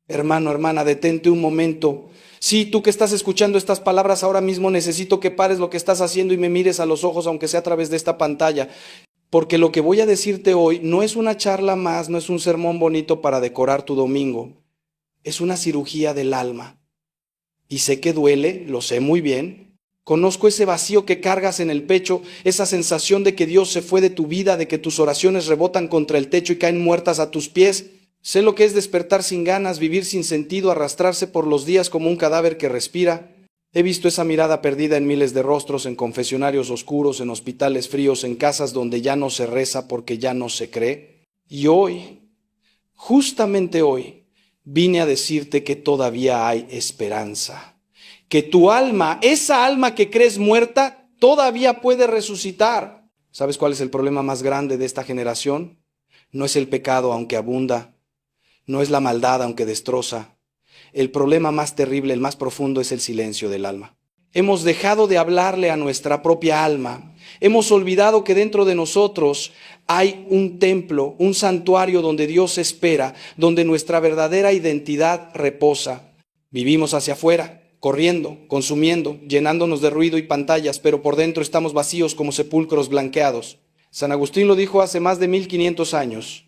Hermano, hermana, detente un momento. Sí, tú que estás escuchando estas palabras ahora mismo, necesito que pares lo que estás haciendo y me mires a los ojos, aunque sea a través de esta pantalla. Porque lo que voy a decirte hoy no es una charla más, no es un sermón bonito para decorar tu domingo. Es una cirugía del alma. Y sé que duele, lo sé muy bien. Conozco ese vacío que cargas en el pecho, esa sensación de que Dios se fue de tu vida, de que tus oraciones rebotan contra el techo y caen muertas a tus pies. Sé lo que es despertar sin ganas, vivir sin sentido, arrastrarse por los días como un cadáver que respira. He visto esa mirada perdida en miles de rostros, en confesionarios oscuros, en hospitales fríos, en casas donde ya no se reza porque ya no se cree. Y hoy, justamente hoy, vine a decirte que todavía hay esperanza. Que tu alma, esa alma que crees muerta, todavía puede resucitar. ¿Sabes cuál es el problema más grande de esta generación? No es el pecado, aunque abunda. No es la maldad, aunque destroza. El problema más terrible, el más profundo, es el silencio del alma. Hemos dejado de hablarle a nuestra propia alma. Hemos olvidado que dentro de nosotros hay un templo, un santuario donde Dios espera, donde nuestra verdadera identidad reposa. Vivimos hacia afuera, corriendo, consumiendo, llenándonos de ruido y pantallas, pero por dentro estamos vacíos como sepulcros blanqueados. San Agustín lo dijo hace más de 1500 años.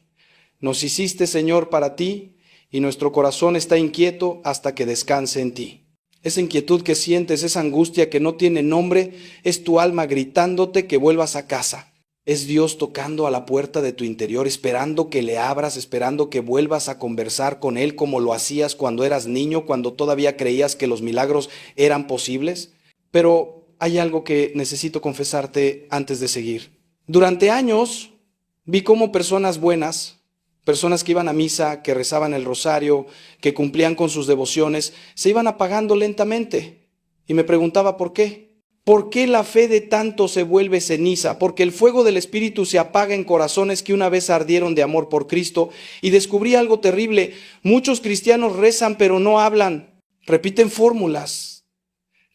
Nos hiciste, Señor, para ti, y nuestro corazón está inquieto hasta que descanse en ti. Esa inquietud que sientes, esa angustia que no tiene nombre, es tu alma gritándote que vuelvas a casa. Es Dios tocando a la puerta de tu interior, esperando que le abras, esperando que vuelvas a conversar con Él como lo hacías cuando eras niño, cuando todavía creías que los milagros eran posibles. Pero hay algo que necesito confesarte antes de seguir. Durante años vi cómo personas buenas, personas que iban a misa, que rezaban el rosario, que cumplían con sus devociones, se iban apagando lentamente. Y me preguntaba por qué. ¿Por qué la fe de tanto se vuelve ceniza? Porque el fuego del Espíritu se apaga en corazones que una vez ardieron de amor por Cristo. Y descubrí algo terrible. Muchos cristianos rezan pero no hablan. Repiten fórmulas.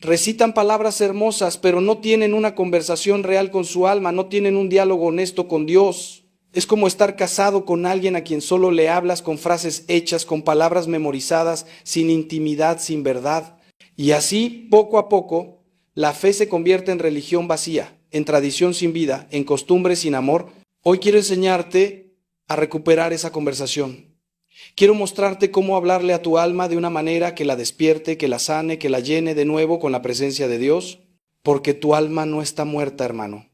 Recitan palabras hermosas pero no tienen una conversación real con su alma, no tienen un diálogo honesto con Dios. Es como estar casado con alguien a quien solo le hablas con frases hechas, con palabras memorizadas, sin intimidad, sin verdad. Y así, poco a poco, la fe se convierte en religión vacía, en tradición sin vida, en costumbre sin amor. Hoy quiero enseñarte a recuperar esa conversación. Quiero mostrarte cómo hablarle a tu alma de una manera que la despierte, que la sane, que la llene de nuevo con la presencia de Dios, porque tu alma no está muerta, hermano.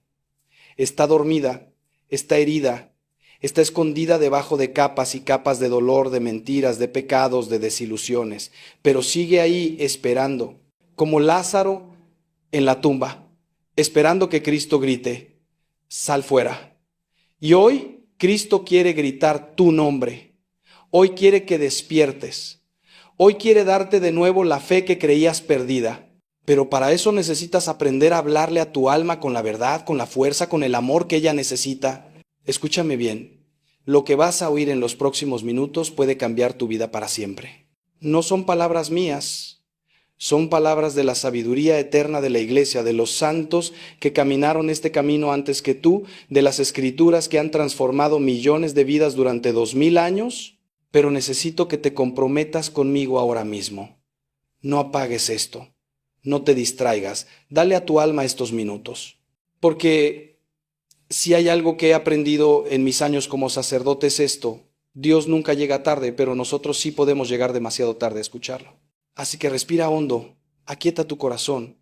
Está dormida, está herida, está escondida debajo de capas y capas de dolor, de mentiras, de pecados, de desilusiones, pero sigue ahí esperando, como Lázaro en la tumba, esperando que Cristo grite, sal fuera. Y hoy Cristo quiere gritar tu nombre, hoy quiere que despiertes, hoy quiere darte de nuevo la fe que creías perdida. Pero para eso necesitas aprender a hablarle a tu alma con la verdad, con la fuerza, con el amor que ella necesita. Escúchame bien, lo que vas a oír en los próximos minutos puede cambiar tu vida para siempre. No son palabras mías, son palabras de la sabiduría eterna de la Iglesia, de los santos que caminaron este camino antes que tú, de las Escrituras que han transformado millones de vidas durante 2000 años, pero necesito que te comprometas conmigo ahora mismo. No apagues esto, no te distraigas, dale a tu alma estos minutos, porque si hay algo que he aprendido en mis años como sacerdote es esto: Dios nunca llega tarde, pero nosotros sí podemos llegar demasiado tarde a escucharlo. Así que respira hondo, aquieta tu corazón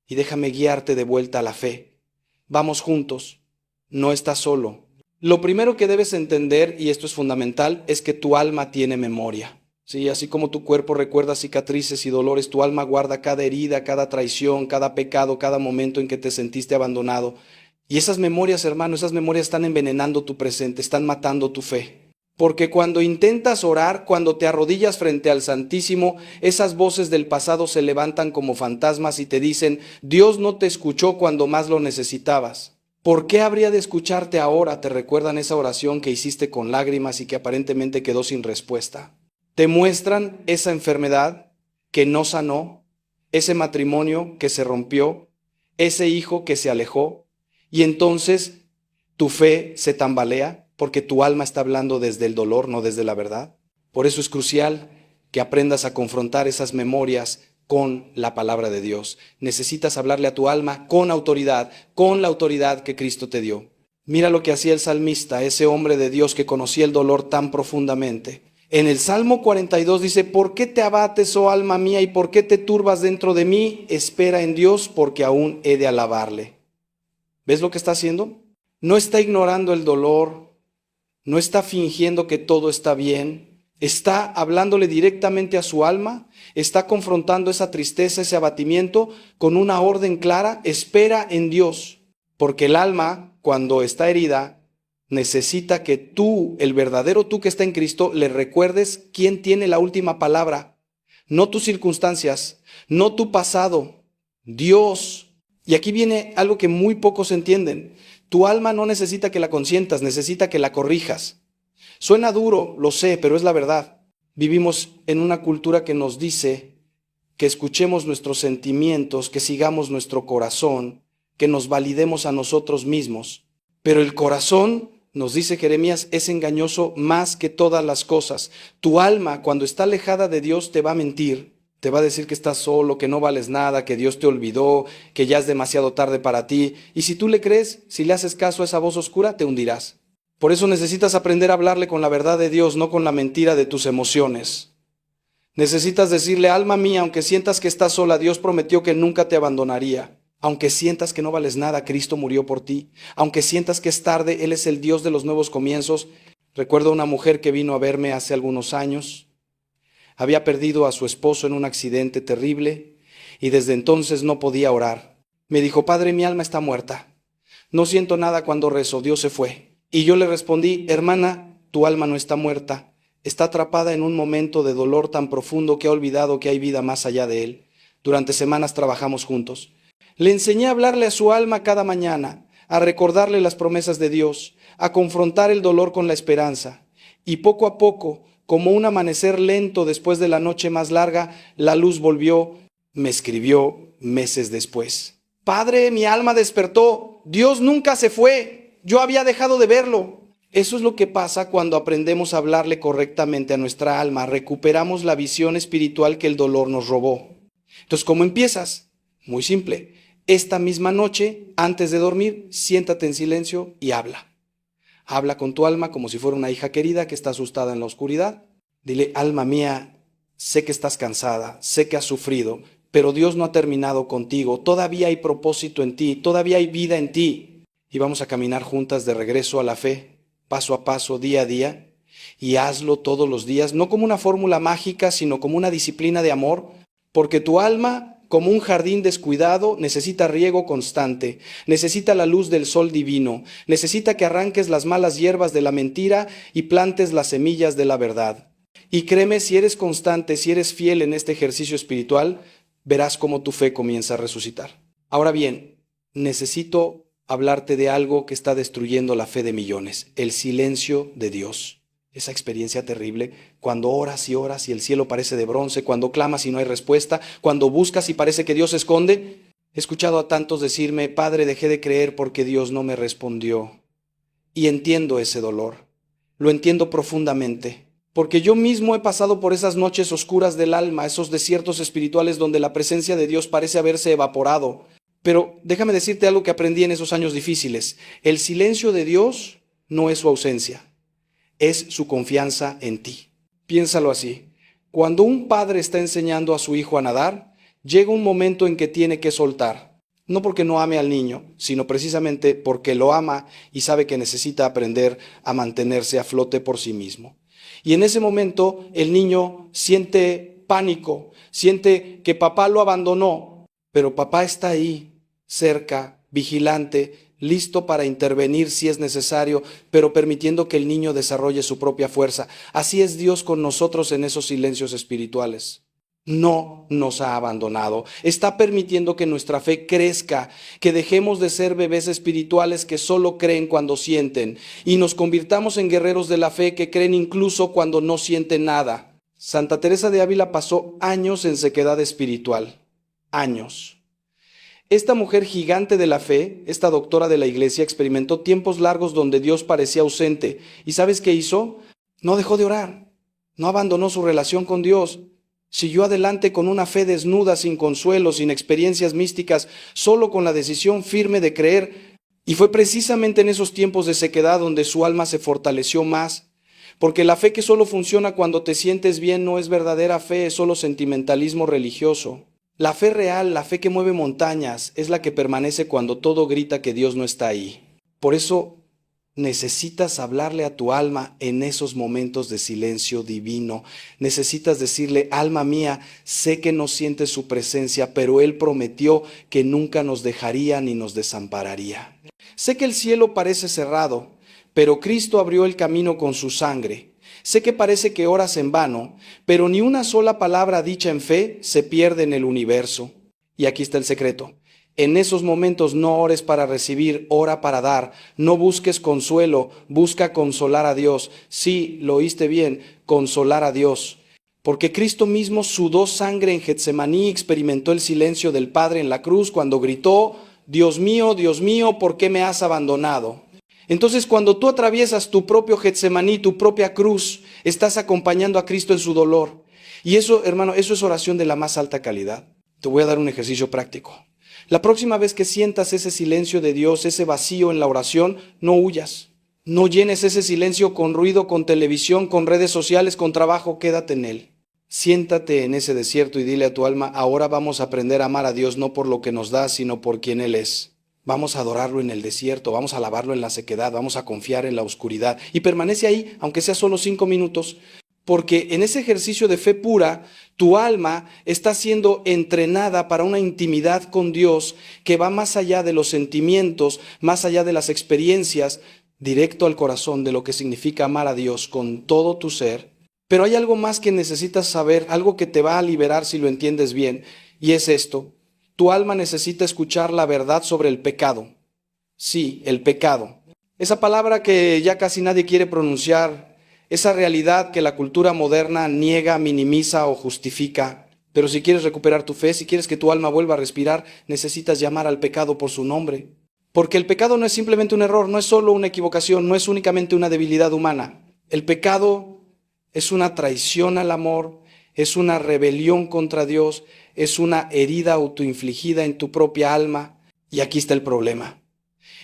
y déjame guiarte de vuelta a la fe. Vamos juntos, no estás solo. Lo primero que debes entender, y esto es fundamental, es que tu alma tiene memoria. Sí, así como tu cuerpo recuerda cicatrices y dolores, tu alma guarda cada herida, cada traición, cada pecado, cada momento en que te sentiste abandonado. Y esas memorias, hermano, esas memorias están envenenando tu presente, están matando tu fe. Porque cuando intentas orar, cuando te arrodillas frente al Santísimo, esas voces del pasado se levantan como fantasmas y te dicen: Dios no te escuchó cuando más lo necesitabas. ¿Por qué habría de escucharte ahora? Te recuerdan esa oración que hiciste con lágrimas y que aparentemente quedó sin respuesta. Te muestran esa enfermedad que no sanó, ese matrimonio que se rompió, ese hijo que se alejó, y entonces tu fe se tambalea porque tu alma está hablando desde el dolor, no desde la verdad. Por eso es crucial que aprendas a confrontar esas memorias con la palabra de Dios. Necesitas hablarle a tu alma con la autoridad que Cristo te dio. Mira lo que hacía el salmista, ese hombre de Dios que conocía el dolor tan profundamente. En el Salmo 42 dice: ¿por qué te abates, oh alma mía, y por qué te turbas dentro de mí? Espera en Dios, porque aún he de alabarle. ¿Ves lo que está haciendo? No está ignorando el dolor, no está fingiendo que todo está bien, está hablándole directamente a su alma, está confrontando esa tristeza, ese abatimiento con una orden clara: espera en Dios, porque el alma, cuando está herida, necesita que tú, el verdadero tú que está en Cristo, le recuerdes quién tiene la última palabra, no tus circunstancias, no tu pasado, Dios. Y aquí viene algo que muy pocos entienden. Tu alma no necesita que la consientas, necesita que la corrijas. Suena duro, lo sé, pero es la verdad. Vivimos en una cultura que nos dice que escuchemos nuestros sentimientos, que sigamos nuestro corazón, que nos validemos a nosotros mismos. Pero el corazón, nos dice Jeremías, es engañoso más que todas las cosas. Tu alma, cuando está alejada de Dios, te va a mentir. Te va a decir que estás solo, que no vales nada, que Dios te olvidó, que ya es demasiado tarde para ti. Y si tú le crees, si le haces caso a esa voz oscura, te hundirás. Por eso necesitas aprender a hablarle con la verdad de Dios, no con la mentira de tus emociones. Necesitas decirle: alma mía, aunque sientas que estás sola, Dios prometió que nunca te abandonaría. Aunque sientas que no vales nada, Cristo murió por ti. Aunque sientas que es tarde, Él es el Dios de los nuevos comienzos. Recuerdo a una mujer que vino a verme hace algunos años. Había perdido a su esposo en un accidente terrible y desde entonces no podía orar. Me dijo: Padre, mi alma está muerta. No siento nada cuando rezo, Dios se fue. Y yo le respondí: hermana, tu alma no está muerta. Está atrapada en un momento de dolor tan profundo que ha olvidado que hay vida más allá de él. Durante semanas trabajamos juntos. Le enseñé a hablarle a su alma cada mañana, a recordarle las promesas de Dios, a confrontar el dolor con la esperanza. Y poco a poco, como un amanecer lento después de la noche más larga, la luz volvió. Me escribió meses después: Padre, mi alma despertó. Dios nunca se fue. Yo había dejado de verlo. Eso es lo que pasa cuando aprendemos a hablarle correctamente a nuestra alma. Recuperamos la visión espiritual que el dolor nos robó. Entonces, ¿cómo empiezas? Muy simple. Esta misma noche, antes de dormir, siéntate en silencio y habla. Habla con tu alma como si fuera una hija querida que está asustada en la oscuridad. Dile: alma mía, sé que estás cansada, sé que has sufrido, pero Dios no ha terminado contigo. Todavía hay propósito en ti, todavía hay vida en ti. Y vamos a caminar juntas de regreso a la fe, paso a paso, día a día. Y hazlo todos los días, no como una fórmula mágica, sino como una disciplina de amor, porque tu alma, como un jardín descuidado, necesita riego constante, necesita la luz del sol divino, necesita que arranques las malas hierbas de la mentira y plantes las semillas de la verdad. Y créeme, si eres constante, si eres fiel en este ejercicio espiritual, verás cómo tu fe comienza a resucitar. Ahora bien, necesito hablarte de algo que está destruyendo la fe de millones: el silencio de Dios. Esa experiencia terrible, cuando oras y el cielo parece de bronce, cuando clamas y no hay respuesta, cuando buscas y parece que Dios se esconde. He escuchado a tantos decirme: Padre, dejé de creer porque Dios no me respondió. Y entiendo ese dolor, lo entiendo profundamente, porque yo mismo he pasado por esas noches oscuras del alma, esos desiertos espirituales donde la presencia de Dios parece haberse evaporado. Pero déjame decirte algo que aprendí en esos años difíciles: el silencio de Dios no es su ausencia, es su confianza en ti. Piénsalo así: cuando un padre está enseñando a su hijo a nadar, llega un momento en que tiene que soltar. No porque no ame al niño, sino precisamente porque lo ama y sabe que necesita aprender a mantenerse a flote por sí mismo. Y en ese momento el niño siente pánico, siente que papá lo abandonó, pero papá está ahí, cerca, vigilante, listo para intervenir si es necesario, pero permitiendo que el niño desarrolle su propia fuerza. Así es Dios con nosotros en esos silencios espirituales. No nos ha abandonado. Está permitiendo que nuestra fe crezca, que dejemos de ser bebés espirituales que solo creen cuando sienten y nos convirtamos en guerreros de la fe que creen incluso cuando no sienten nada. Santa Teresa de Ávila pasó años en sequedad espiritual. Años. Esta mujer gigante de la fe, esta doctora de la iglesia, experimentó tiempos largos donde Dios parecía ausente. ¿Y sabes qué hizo? No dejó de orar. No abandonó su relación con Dios. Siguió adelante con una fe desnuda, sin consuelo, sin experiencias místicas, solo con la decisión firme de creer. Y fue precisamente en esos tiempos de sequedad donde su alma se fortaleció más. Porque la fe que solo funciona cuando te sientes bien no es verdadera fe, es solo sentimentalismo religioso. La fe real, la fe que mueve montañas, es la que permanece cuando todo grita que Dios no está ahí. Por eso necesitas hablarle a tu alma en esos momentos de silencio divino. Necesitas decirle: alma mía, sé que no sientes su presencia, pero Él prometió que nunca nos dejaría ni nos desampararía. Sé que el cielo parece cerrado, pero Cristo abrió el camino con su sangre. Sé que parece que oras en vano, pero ni una sola palabra dicha en fe se pierde en el universo. Y aquí está el secreto. En esos momentos no ores para recibir, ora para dar. No busques consuelo, busca consolar a Dios. Sí, lo oíste bien, consolar a Dios. Porque Cristo mismo sudó sangre en Getsemaní, experimentó el silencio del Padre en la cruz cuando gritó: Dios mío, ¿por qué me has abandonado? Entonces, cuando tú atraviesas tu propio Getsemaní, tu propia cruz, estás acompañando a Cristo en su dolor. Y eso, hermano, eso es oración de la más alta calidad. Te voy a dar un ejercicio práctico. La próxima vez que sientas ese silencio de Dios, ese vacío en la oración, no huyas. No llenes ese silencio con ruido, con televisión, con redes sociales, con trabajo. Quédate en él. Siéntate en ese desierto y dile a tu alma: ahora vamos a aprender a amar a Dios no por lo que nos da, sino por quien Él es. Vamos a adorarlo en el desierto, vamos a alabarlo en la sequedad, vamos a confiar en la oscuridad. Y permanece ahí, aunque sea solo 5 minutos, porque en ese ejercicio de fe pura, tu alma está siendo entrenada para una intimidad con Dios que va más allá de los sentimientos, más allá de las experiencias, directo al corazón de lo que significa amar a Dios con todo tu ser. Pero hay algo más que necesitas saber, algo que te va a liberar si lo entiendes bien, y es esto. Tu alma necesita escuchar la verdad sobre el pecado. Sí, el pecado. Esa palabra que ya casi nadie quiere pronunciar, esa realidad que la cultura moderna niega, minimiza o justifica. Pero si quieres recuperar tu fe, si quieres que tu alma vuelva a respirar, necesitas llamar al pecado por su nombre. Porque el pecado no es simplemente un error, no es solo una equivocación, no es únicamente una debilidad humana. El pecado es una traición al amor, es una rebelión contra Dios, es una herida autoinfligida en tu propia alma. Y aquí está el problema.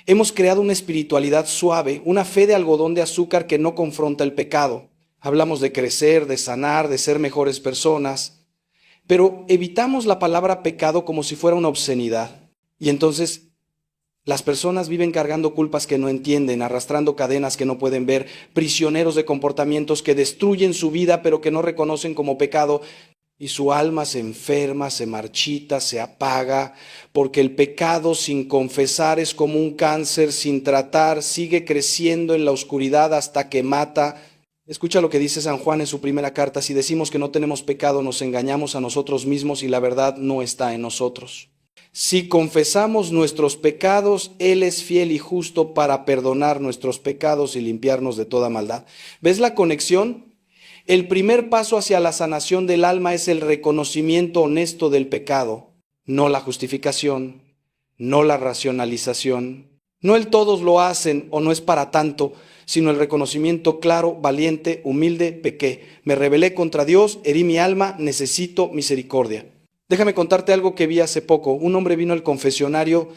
Hemos creado una espiritualidad suave, una fe de algodón de azúcar que no confronta el pecado. Hablamos de crecer, de sanar, de ser mejores personas, pero evitamos la palabra pecado como si fuera una obscenidad. Y entonces las personas viven cargando culpas que no entienden, arrastrando cadenas que no pueden ver, prisioneros de comportamientos que destruyen su vida pero que no reconocen como pecado. Y su alma se enferma, se marchita, se apaga, porque el pecado sin confesar es como un cáncer sin tratar, sigue creciendo en la oscuridad hasta que mata. Escucha lo que dice San Juan en su primera carta: si decimos que no tenemos pecado, nos engañamos a nosotros mismos y la verdad no está en nosotros. Si confesamos nuestros pecados, Él es fiel y justo para perdonar nuestros pecados y limpiarnos de toda maldad. ¿Ves la conexión? El primer paso hacia la sanación del alma es el reconocimiento honesto del pecado, no la justificación, no la racionalización. No el todos lo hacen o no es para tanto, sino el reconocimiento claro, valiente, humilde: pequé, me rebelé contra Dios, herí mi alma, necesito misericordia. Déjame contarte algo que vi hace poco. Un hombre vino al confesionario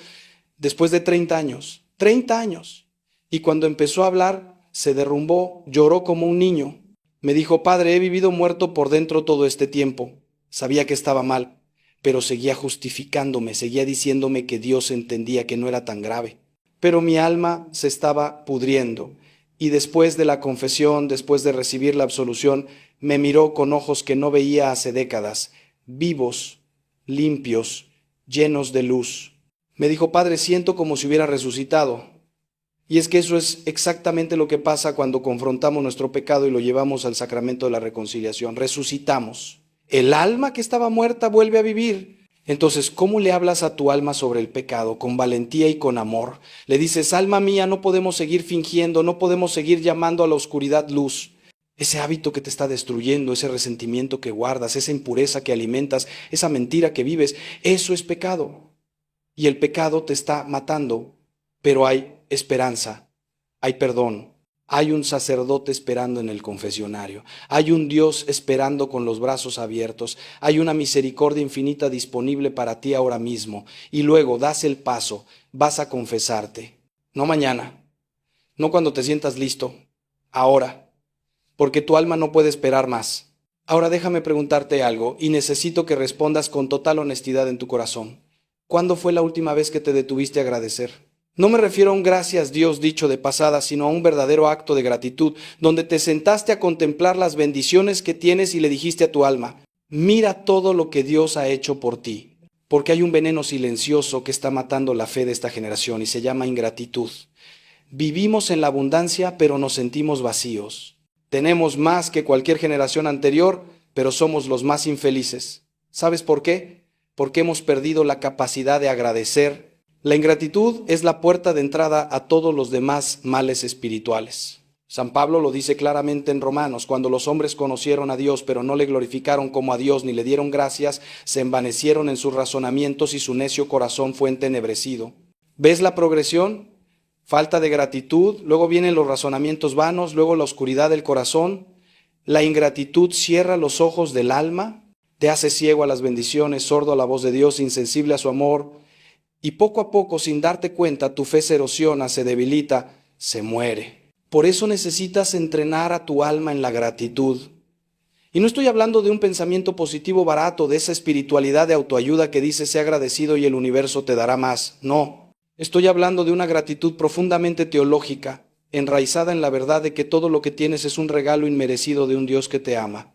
después de 30 años, 30 años, y cuando empezó a hablar se derrumbó, lloró como un niño. Me dijo: padre, he vivido muerto por dentro todo este tiempo. Sabía que estaba mal, pero seguía justificándome, seguía diciéndome que Dios entendía que no era tan grave. Pero mi alma se estaba pudriendo, y después de la confesión, después de recibir la absolución, me miró con ojos que no veía hace décadas, vivos, limpios, llenos de luz. Me dijo: padre, siento como si hubiera resucitado. Y es que eso es exactamente lo que pasa cuando confrontamos nuestro pecado y lo llevamos al sacramento de la reconciliación. Resucitamos. El alma que estaba muerta vuelve a vivir. Entonces, ¿cómo le hablas a tu alma sobre el pecado? Con valentía y con amor. Le dices: alma mía, no podemos seguir fingiendo, no podemos seguir llamando a la oscuridad luz. Ese hábito que te está destruyendo, ese resentimiento que guardas, esa impureza que alimentas, esa mentira que vives, eso es pecado. Y el pecado te está matando, pero hay esperanza, hay perdón, Hay un sacerdote esperando en el confesionario. Hay un Dios esperando con los brazos abiertos. Hay una misericordia infinita disponible para ti ahora mismo. Y luego das el paso, vas a confesarte. No mañana, no cuando te sientas listo, ahora, porque tu alma no puede esperar más. Ahora déjame preguntarte algo y necesito que respondas con total honestidad en tu corazón. ¿Cuándo fue la última vez que te detuviste a agradecer? No me refiero a un gracias Dios dicho de pasada, sino a un verdadero acto de gratitud, donde te sentaste a contemplar las bendiciones que tienes y le dijiste a tu alma, mira todo lo que Dios ha hecho por ti, porque hay un veneno silencioso que está matando la fe de esta generación y se llama ingratitud. Vivimos en la abundancia, pero nos sentimos vacíos. Tenemos más que cualquier generación anterior, pero somos los más infelices. ¿Sabes por qué? Porque hemos perdido la capacidad de agradecer. La ingratitud es la puerta de entrada a todos los demás males espirituales. San Pablo lo dice claramente en Romanos, cuando los hombres conocieron a Dios, pero no le glorificaron como a Dios ni le dieron gracias, se envanecieron en sus razonamientos y su necio corazón fue entenebrecido. ¿Ves la progresión? Falta de gratitud, luego vienen los razonamientos vanos, luego la oscuridad del corazón. La ingratitud cierra los ojos del alma, te hace ciego a las bendiciones, sordo a la voz de Dios, insensible a su amor. Y poco a poco, sin darte cuenta, tu fe se erosiona, se debilita, se muere. Por eso necesitas entrenar a tu alma en la gratitud. Y no estoy hablando de un pensamiento positivo barato, de esa espiritualidad de autoayuda que dice sé agradecido y el universo te dará más. No, estoy hablando de una gratitud profundamente teológica, enraizada en la verdad de que todo lo que tienes es un regalo inmerecido de un Dios que te ama.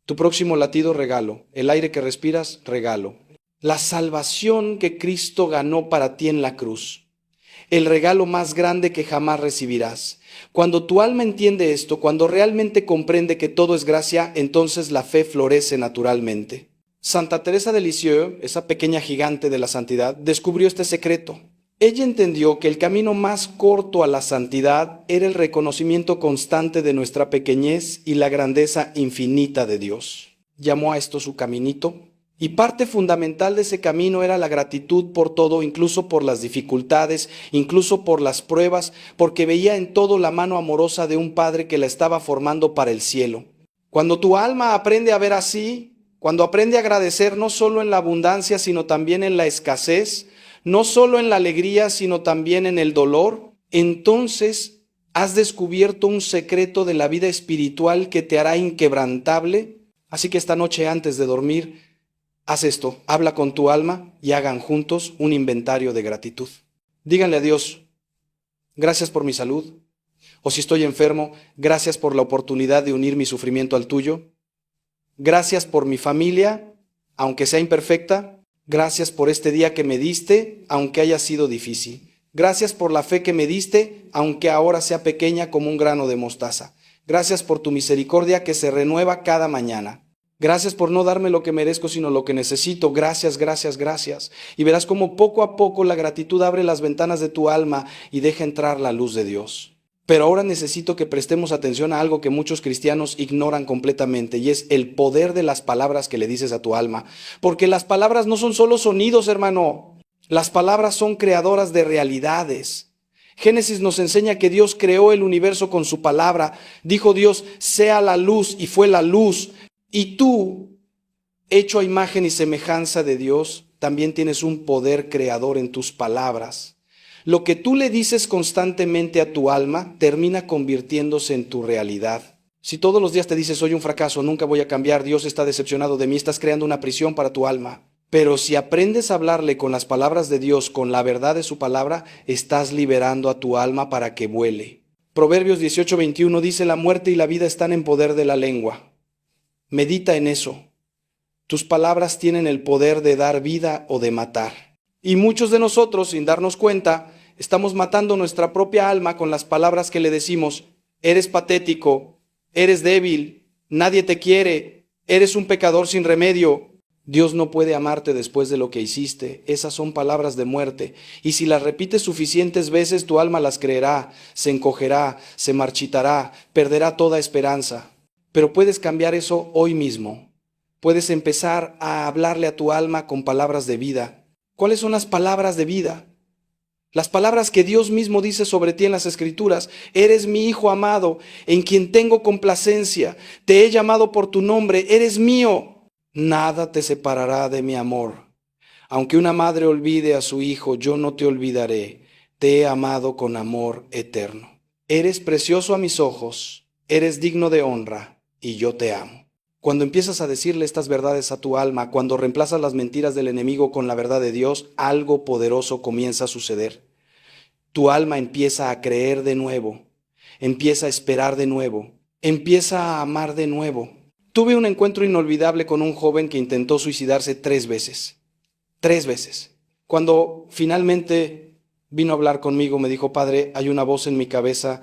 Tu próximo latido, regalo. El aire que respiras, regalo. La salvación que Cristo ganó para ti en la cruz, el regalo más grande que jamás recibirás. Cuando tu alma entiende esto, cuando realmente comprende que todo es gracia, entonces la fe florece naturalmente. Santa Teresa de Lisieux, esa pequeña gigante de la santidad, descubrió este secreto. Ella entendió que el camino más corto a la santidad era el reconocimiento constante de nuestra pequeñez y la grandeza infinita de Dios. Llamó a esto su caminito. Y parte fundamental de ese camino era la gratitud por todo, incluso por las dificultades, incluso por las pruebas, porque veía en todo la mano amorosa de un Padre que la estaba formando para el cielo. Cuando tu alma aprende a ver así, cuando aprende a agradecer no solo en la abundancia, sino también en la escasez, no solo en la alegría, sino también en el dolor, entonces has descubierto un secreto de la vida espiritual que te hará inquebrantable. Así que esta noche antes de dormir, haz esto, habla con tu alma y hagan juntos un inventario de gratitud. Díganle a Dios, gracias por mi salud, o si estoy enfermo, gracias por la oportunidad de unir mi sufrimiento al tuyo. Gracias por mi familia, aunque sea imperfecta. Gracias por este día que me diste, aunque haya sido difícil. Gracias por la fe que me diste, aunque ahora sea pequeña como un grano de mostaza. Gracias por tu misericordia que se renueva cada mañana. Gracias por no darme lo que merezco, sino lo que necesito. Gracias, gracias, gracias. Y verás cómo poco a poco la gratitud abre las ventanas de tu alma y deja entrar la luz de Dios. Pero ahora necesito que prestemos atención a algo que muchos cristianos ignoran completamente, y es el poder de las palabras que le dices a tu alma. Porque las palabras no son solo sonidos, hermano. Las palabras son creadoras de realidades. Génesis nos enseña que Dios creó el universo con su palabra. Dijo Dios, sea la luz, y fue la luz. Y tú, hecho a imagen y semejanza de Dios, también tienes un poder creador en tus palabras. Lo que tú le dices constantemente a tu alma termina convirtiéndose en tu realidad. Si todos los días te dices, soy un fracaso, nunca voy a cambiar, Dios está decepcionado de mí, estás creando una prisión para tu alma. Pero si aprendes a hablarle con las palabras de Dios, con la verdad de su palabra, estás liberando a tu alma para que vuele. Proverbios 18:21 dice, la muerte y la vida están en poder de la lengua. Medita en eso. Tus palabras tienen el poder de dar vida o de matar. Y muchos de nosotros, sin darnos cuenta, estamos matando nuestra propia alma con las palabras que le decimos. Eres patético, eres débil, nadie te quiere, eres un pecador sin remedio. Dios no puede amarte después de lo que hiciste. Esas son palabras de muerte. Y si las repites suficientes veces, tu alma las creerá, se encogerá, se marchitará, perderá toda esperanza. Pero puedes cambiar eso hoy mismo. Puedes empezar a hablarle a tu alma con palabras de vida. ¿Cuáles son las palabras de vida? Las palabras que Dios mismo dice sobre ti en las Escrituras: eres mi hijo amado, en quien tengo complacencia, te he llamado por tu nombre, eres mío. Nada te separará de mi amor. Aunque una madre olvide a su hijo, yo no te olvidaré, te he amado con amor eterno. Eres precioso a mis ojos, eres digno de honra, y yo te amo. Cuando empiezas a decirle estas verdades a tu alma, cuando reemplazas las mentiras del enemigo con la verdad de Dios, algo poderoso comienza a suceder. Tu alma empieza a creer de nuevo, empieza a esperar de nuevo, empieza a amar de nuevo. Tuve un encuentro inolvidable con un joven que intentó suicidarse 3 veces. 3 veces. Cuando finalmente vino a hablar conmigo, me dijo: padre, hay una voz en mi cabeza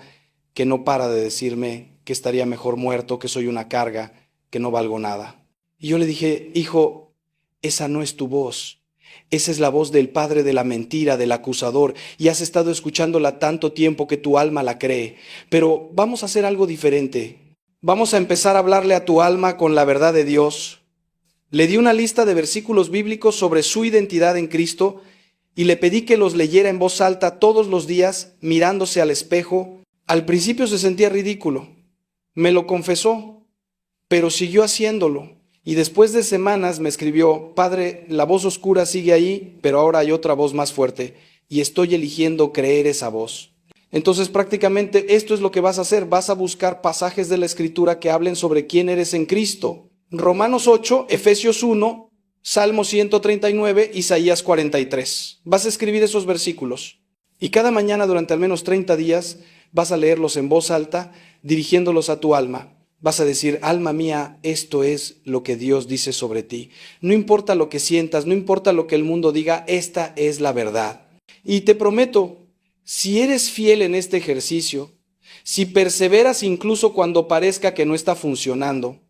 que no para de decirme que estaría mejor muerto, que soy una carga, que no valgo nada. Y yo le dije: hijo, esa no es tu voz. Esa es la voz del padre de la mentira, del acusador, y has estado escuchándola tanto tiempo que tu alma la cree. Pero vamos a hacer algo diferente. Vamos a empezar a hablarle a tu alma con la verdad de Dios. Le di una lista de versículos bíblicos sobre su identidad en Cristo y le pedí que los leyera en voz alta todos los días, mirándose al espejo. Al principio se sentía ridículo. Me lo confesó, pero siguió haciéndolo. Y después de semanas me escribió: padre, la voz oscura sigue ahí, pero ahora hay otra voz más fuerte, y estoy eligiendo creer esa voz. Entonces prácticamente esto es lo que vas a hacer. Vas a buscar pasajes de la Escritura que hablen sobre quién eres en Cristo. Romanos 8, Efesios 1, Salmo 139, Isaías 43. Vas a escribir esos versículos. Y cada mañana durante al menos 30 días vas a leerlos en voz alta, dirigiéndolos a tu alma. Vas a decir: alma mía, esto es lo que Dios dice sobre ti. No importa lo que sientas, no importa lo que el mundo diga, esta es la verdad. Y te prometo, si eres fiel en este ejercicio, si perseveras incluso cuando parezca que no está funcionando,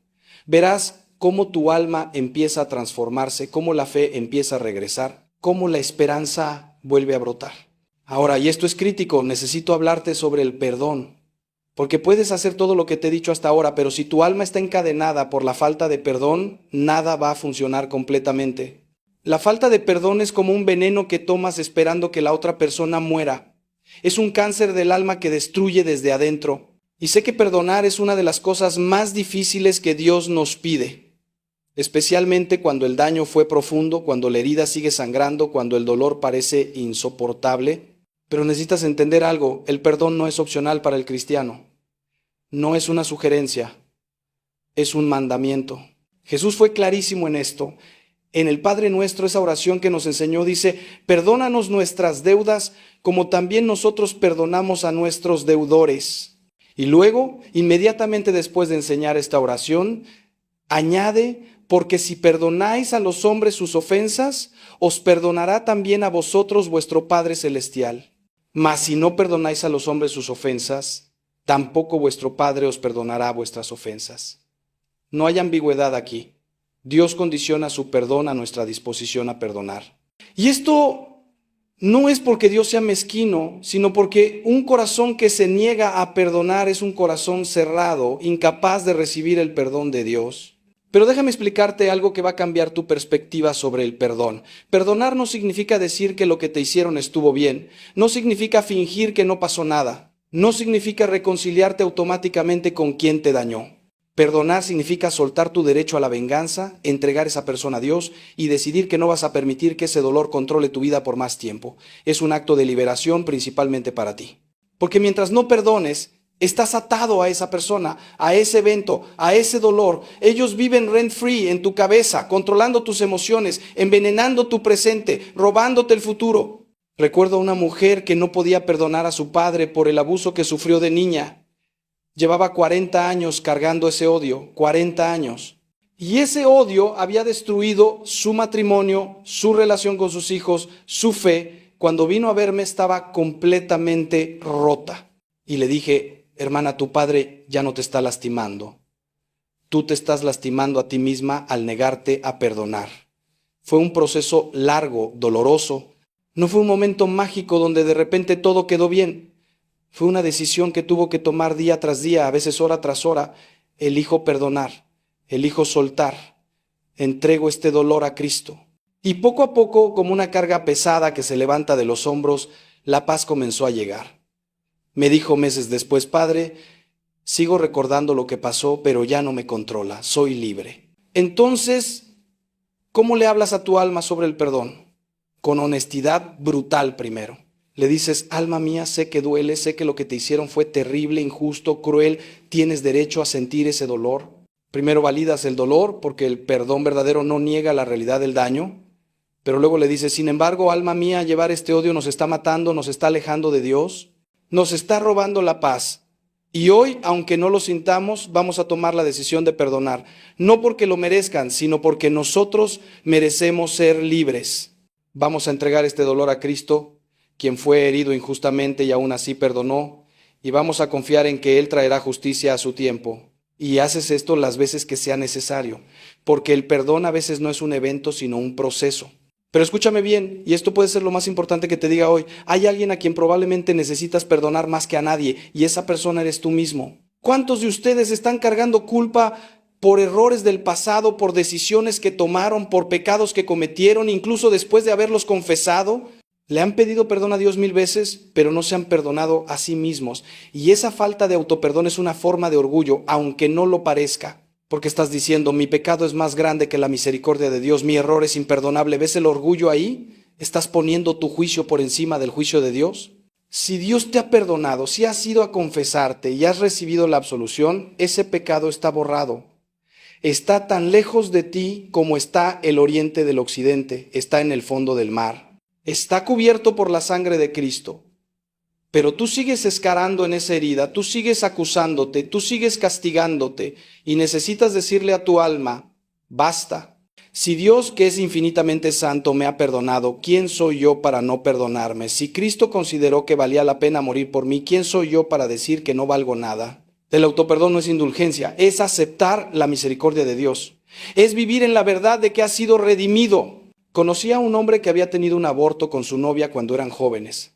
verás cómo tu alma empieza a transformarse, cómo la fe empieza a regresar, cómo la esperanza vuelve a brotar. Ahora, y esto es crítico, necesito hablarte sobre el perdón. Porque puedes hacer todo lo que te he dicho hasta ahora, pero si tu alma está encadenada por la falta de perdón, nada va a funcionar completamente. La falta de perdón es como un veneno que tomas esperando que la otra persona muera. Es un cáncer del alma que destruye desde adentro. Y sé que perdonar es una de las cosas más difíciles que Dios nos pide, especialmente cuando el daño fue profundo, cuando la herida sigue sangrando, cuando el dolor parece insoportable. Pero necesitas entender algo: el perdón no es opcional para el cristiano. No es una sugerencia, es un mandamiento. Jesús fue clarísimo en esto. En el Padre Nuestro, esa oración que nos enseñó, dice: perdónanos nuestras deudas como también nosotros perdonamos a nuestros deudores. Y luego, inmediatamente después de enseñar esta oración, añade: porque si perdonáis a los hombres sus ofensas, os perdonará también a vosotros vuestro Padre Celestial. Mas si no perdonáis a los hombres sus ofensas, tampoco vuestro Padre os perdonará vuestras ofensas. No hay ambigüedad aquí. Dios condiciona su perdón a nuestra disposición a perdonar. Y esto no es porque Dios sea mezquino, sino porque un corazón que se niega a perdonar es un corazón cerrado, incapaz de recibir el perdón de Dios. Pero déjame explicarte algo que va a cambiar tu perspectiva sobre el perdón. Perdonar no significa decir que lo que te hicieron estuvo bien. No significa fingir que no pasó nada. No significa reconciliarte automáticamente con quien te dañó. Perdonar significa soltar tu derecho a la venganza, entregar esa persona a Dios y decidir que no vas a permitir que ese dolor controle tu vida por más tiempo. Es un acto de liberación principalmente para ti. Porque mientras no perdones, estás atado a esa persona, a ese evento, a ese dolor. Ellos viven rent free en tu cabeza, controlando tus emociones, envenenando tu presente, robándote el futuro. Recuerdo a una mujer que no podía perdonar a su padre por el abuso que sufrió de niña. Llevaba 40 años cargando ese odio, 40 años. Y ese odio había destruido su matrimonio, su relación con sus hijos, su fe. Cuando vino a verme estaba completamente rota. Y le dije: hermana, tu padre ya no te está lastimando. Tú te estás lastimando a ti misma al negarte a perdonar. Fue un proceso largo, doloroso. No fue un momento mágico donde de repente todo quedó bien. Fue una decisión que tuvo que tomar día tras día, a veces hora tras hora. Elijo perdonar, elijo soltar. Entrego este dolor a Cristo. Y poco a poco, como una carga pesada que se levanta de los hombros, la paz comenzó a llegar. Me dijo meses después: Padre, sigo recordando lo que pasó, pero ya no me controla, soy libre. Entonces, ¿cómo le hablas a tu alma sobre el perdón? Con honestidad brutal primero. Le dices: alma mía, sé que duele, sé que lo que te hicieron fue terrible, injusto, cruel, tienes derecho a sentir ese dolor. Primero validas el dolor, porque el perdón verdadero no niega la realidad del daño, pero luego le dices: sin embargo, alma mía, llevar este odio nos está matando, nos está alejando de Dios, nos está robando la paz. Y hoy, aunque no lo sintamos, vamos a tomar la decisión de perdonar, no porque lo merezcan, sino porque nosotros merecemos ser libres. Vamos a entregar este dolor a Cristo, quien fue herido injustamente y aún así perdonó, y vamos a confiar en que Él traerá justicia a su tiempo. Y haces esto las veces que sea necesario, porque el perdón a veces no es un evento, sino un proceso. Pero escúchame bien, y esto puede ser lo más importante que te diga hoy: hay alguien a quien probablemente necesitas perdonar más que a nadie, y esa persona eres tú mismo. ¿Cuántos de ustedes están cargando culpa por errores del pasado, por decisiones que tomaron, por pecados que cometieron, incluso después de haberlos confesado? Le han pedido perdón a Dios 1000 veces, pero no se han perdonado a sí mismos. Y esa falta de autoperdón es una forma de orgullo, aunque no lo parezca. Porque estás diciendo: mi pecado es más grande que la misericordia de Dios, mi error es imperdonable. ¿Ves el orgullo ahí? ¿Estás poniendo tu juicio por encima del juicio de Dios? Si Dios te ha perdonado, si has ido a confesarte y has recibido la absolución, ese pecado está borrado. Está tan lejos de ti como está el oriente del occidente, está en el fondo del mar. Está cubierto por la sangre de Cristo. Pero tú sigues escarando en esa herida, tú sigues acusándote, tú sigues castigándote, y necesitas decirle a tu alma: basta. Si Dios, que es infinitamente santo, me ha perdonado, ¿quién soy yo para no perdonarme? Si Cristo consideró que valía la pena morir por mí, ¿quién soy yo para decir que no valgo nada? El autoperdón no es indulgencia, es aceptar la misericordia de Dios. Es vivir en la verdad de que has sido redimido. Conocí a un hombre que había tenido un aborto con su novia cuando eran jóvenes.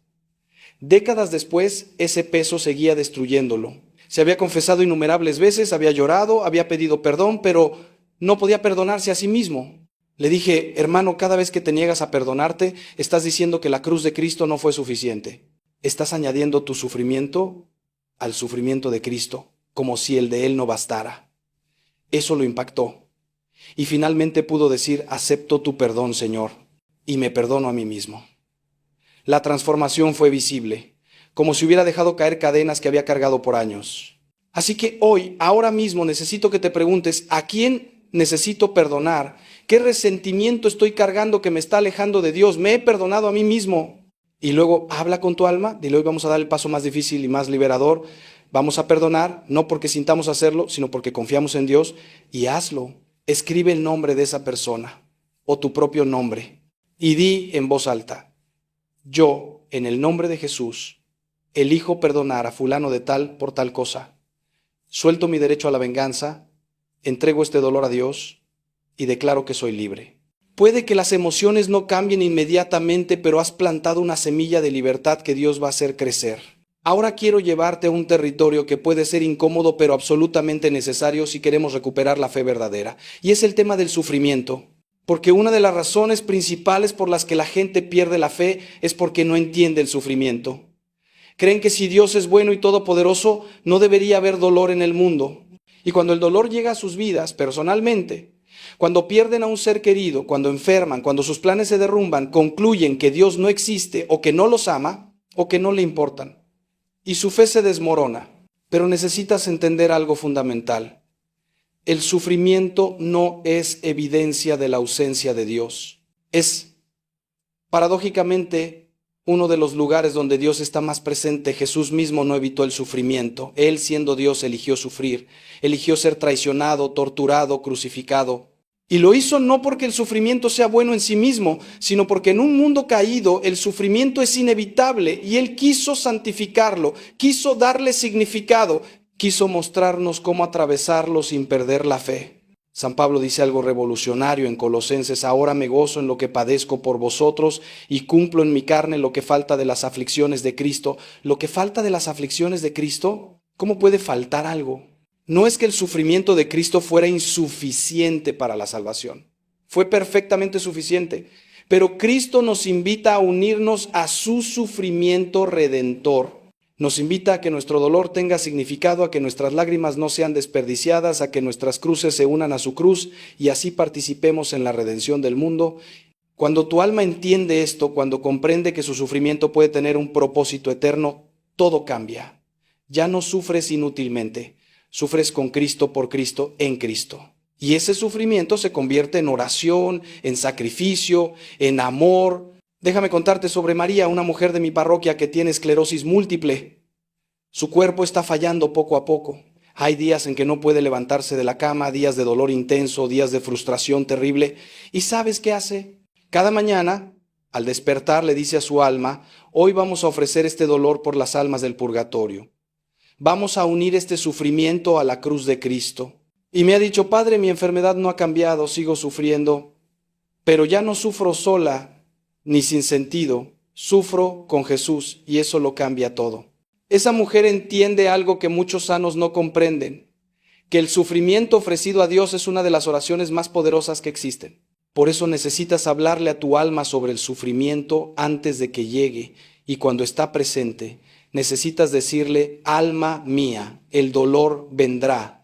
Décadas después, ese peso seguía destruyéndolo. Se había confesado innumerables veces, había llorado, había pedido perdón, pero no podía perdonarse a sí mismo. Le dije: hermano, cada vez que te niegas a perdonarte, estás diciendo que la cruz de Cristo no fue suficiente. Estás añadiendo tu sufrimiento al sufrimiento de Cristo, como si el de Él no bastara. Eso lo impactó. Y finalmente pudo decir: acepto tu perdón, Señor, y me perdono a mí mismo. La transformación fue visible, como si hubiera dejado caer cadenas que había cargado por años. Así que hoy, ahora mismo, necesito que te preguntes: ¿a quién necesito perdonar? ¿Qué resentimiento estoy cargando que me está alejando de Dios? ¿Me he perdonado a mí mismo? Y luego habla con tu alma, dile: hoy vamos a dar el paso más difícil y más liberador. Vamos a perdonar, no porque sintamos hacerlo, sino porque confiamos en Dios, y hazlo. Escribe el nombre de esa persona, o tu propio nombre, y di en voz alta: yo, en el nombre de Jesús, elijo perdonar a fulano de tal por tal cosa. Suelto mi derecho a la venganza, entrego este dolor a Dios y declaro que soy libre. Puede que las emociones no cambien inmediatamente, pero has plantado una semilla de libertad que Dios va a hacer crecer. Ahora quiero llevarte a un territorio que puede ser incómodo, pero absolutamente necesario si queremos recuperar la fe verdadera. Y es el tema del sufrimiento. Porque una de las razones principales por las que la gente pierde la fe es porque no entiende el sufrimiento. Creen que si Dios es bueno y todopoderoso, no debería haber dolor en el mundo. Y cuando el dolor llega a sus vidas personalmente, cuando pierden a un ser querido, cuando enferman, cuando sus planes se derrumban, concluyen que Dios no existe, o que no los ama, o que no le importan. Y su fe se desmorona. Pero necesitas entender algo fundamental. El sufrimiento no es evidencia de la ausencia de Dios. Es, paradójicamente, uno de los lugares donde Dios está más presente. Jesús mismo no evitó el sufrimiento. Él, siendo Dios, eligió sufrir. Eligió ser traicionado, torturado, crucificado. Y lo hizo no porque el sufrimiento sea bueno en sí mismo, sino porque en un mundo caído el sufrimiento es inevitable, y Él quiso santificarlo, quiso darle significado, quiso mostrarnos cómo atravesarlo sin perder la fe. San Pablo dice algo revolucionario en Colosenses: ahora me gozo en lo que padezco por vosotros y cumplo en mi carne lo que falta de las aflicciones de Cristo. ¿Lo que falta de las aflicciones de Cristo? ¿Cómo puede faltar algo? No es que el sufrimiento de Cristo fuera insuficiente para la salvación. Fue perfectamente suficiente. Pero Cristo nos invita a unirnos a su sufrimiento redentor. Nos invita a que nuestro dolor tenga significado, a que nuestras lágrimas no sean desperdiciadas, a que nuestras cruces se unan a su cruz y así participemos en la redención del mundo. Cuando tu alma entiende esto, cuando comprende que su sufrimiento puede tener un propósito eterno, todo cambia. Ya no sufres inútilmente, sufres con Cristo, por Cristo, en Cristo. Y ese sufrimiento se convierte en oración, en sacrificio, en amor. Déjame contarte sobre María, una mujer de mi parroquia que tiene esclerosis múltiple. Su cuerpo está fallando poco a poco. Hay días en que no puede levantarse de la cama, días de dolor intenso, días de frustración terrible. ¿Y sabes qué hace? Cada mañana, al despertar, le dice a su alma, hoy vamos a ofrecer este dolor por las almas del purgatorio. Vamos a unir este sufrimiento a la cruz de Cristo. Y me ha dicho, Padre, mi enfermedad no ha cambiado, sigo sufriendo, pero ya no sufro sola ni sin sentido, sufro con Jesús y eso lo cambia todo. Esa mujer entiende algo que muchos sanos no comprenden, que el sufrimiento ofrecido a Dios es una de las oraciones más poderosas que existen. Por eso necesitas hablarle a tu alma sobre el sufrimiento antes de que llegue y cuando está presente, necesitas decirle, alma mía, el dolor vendrá,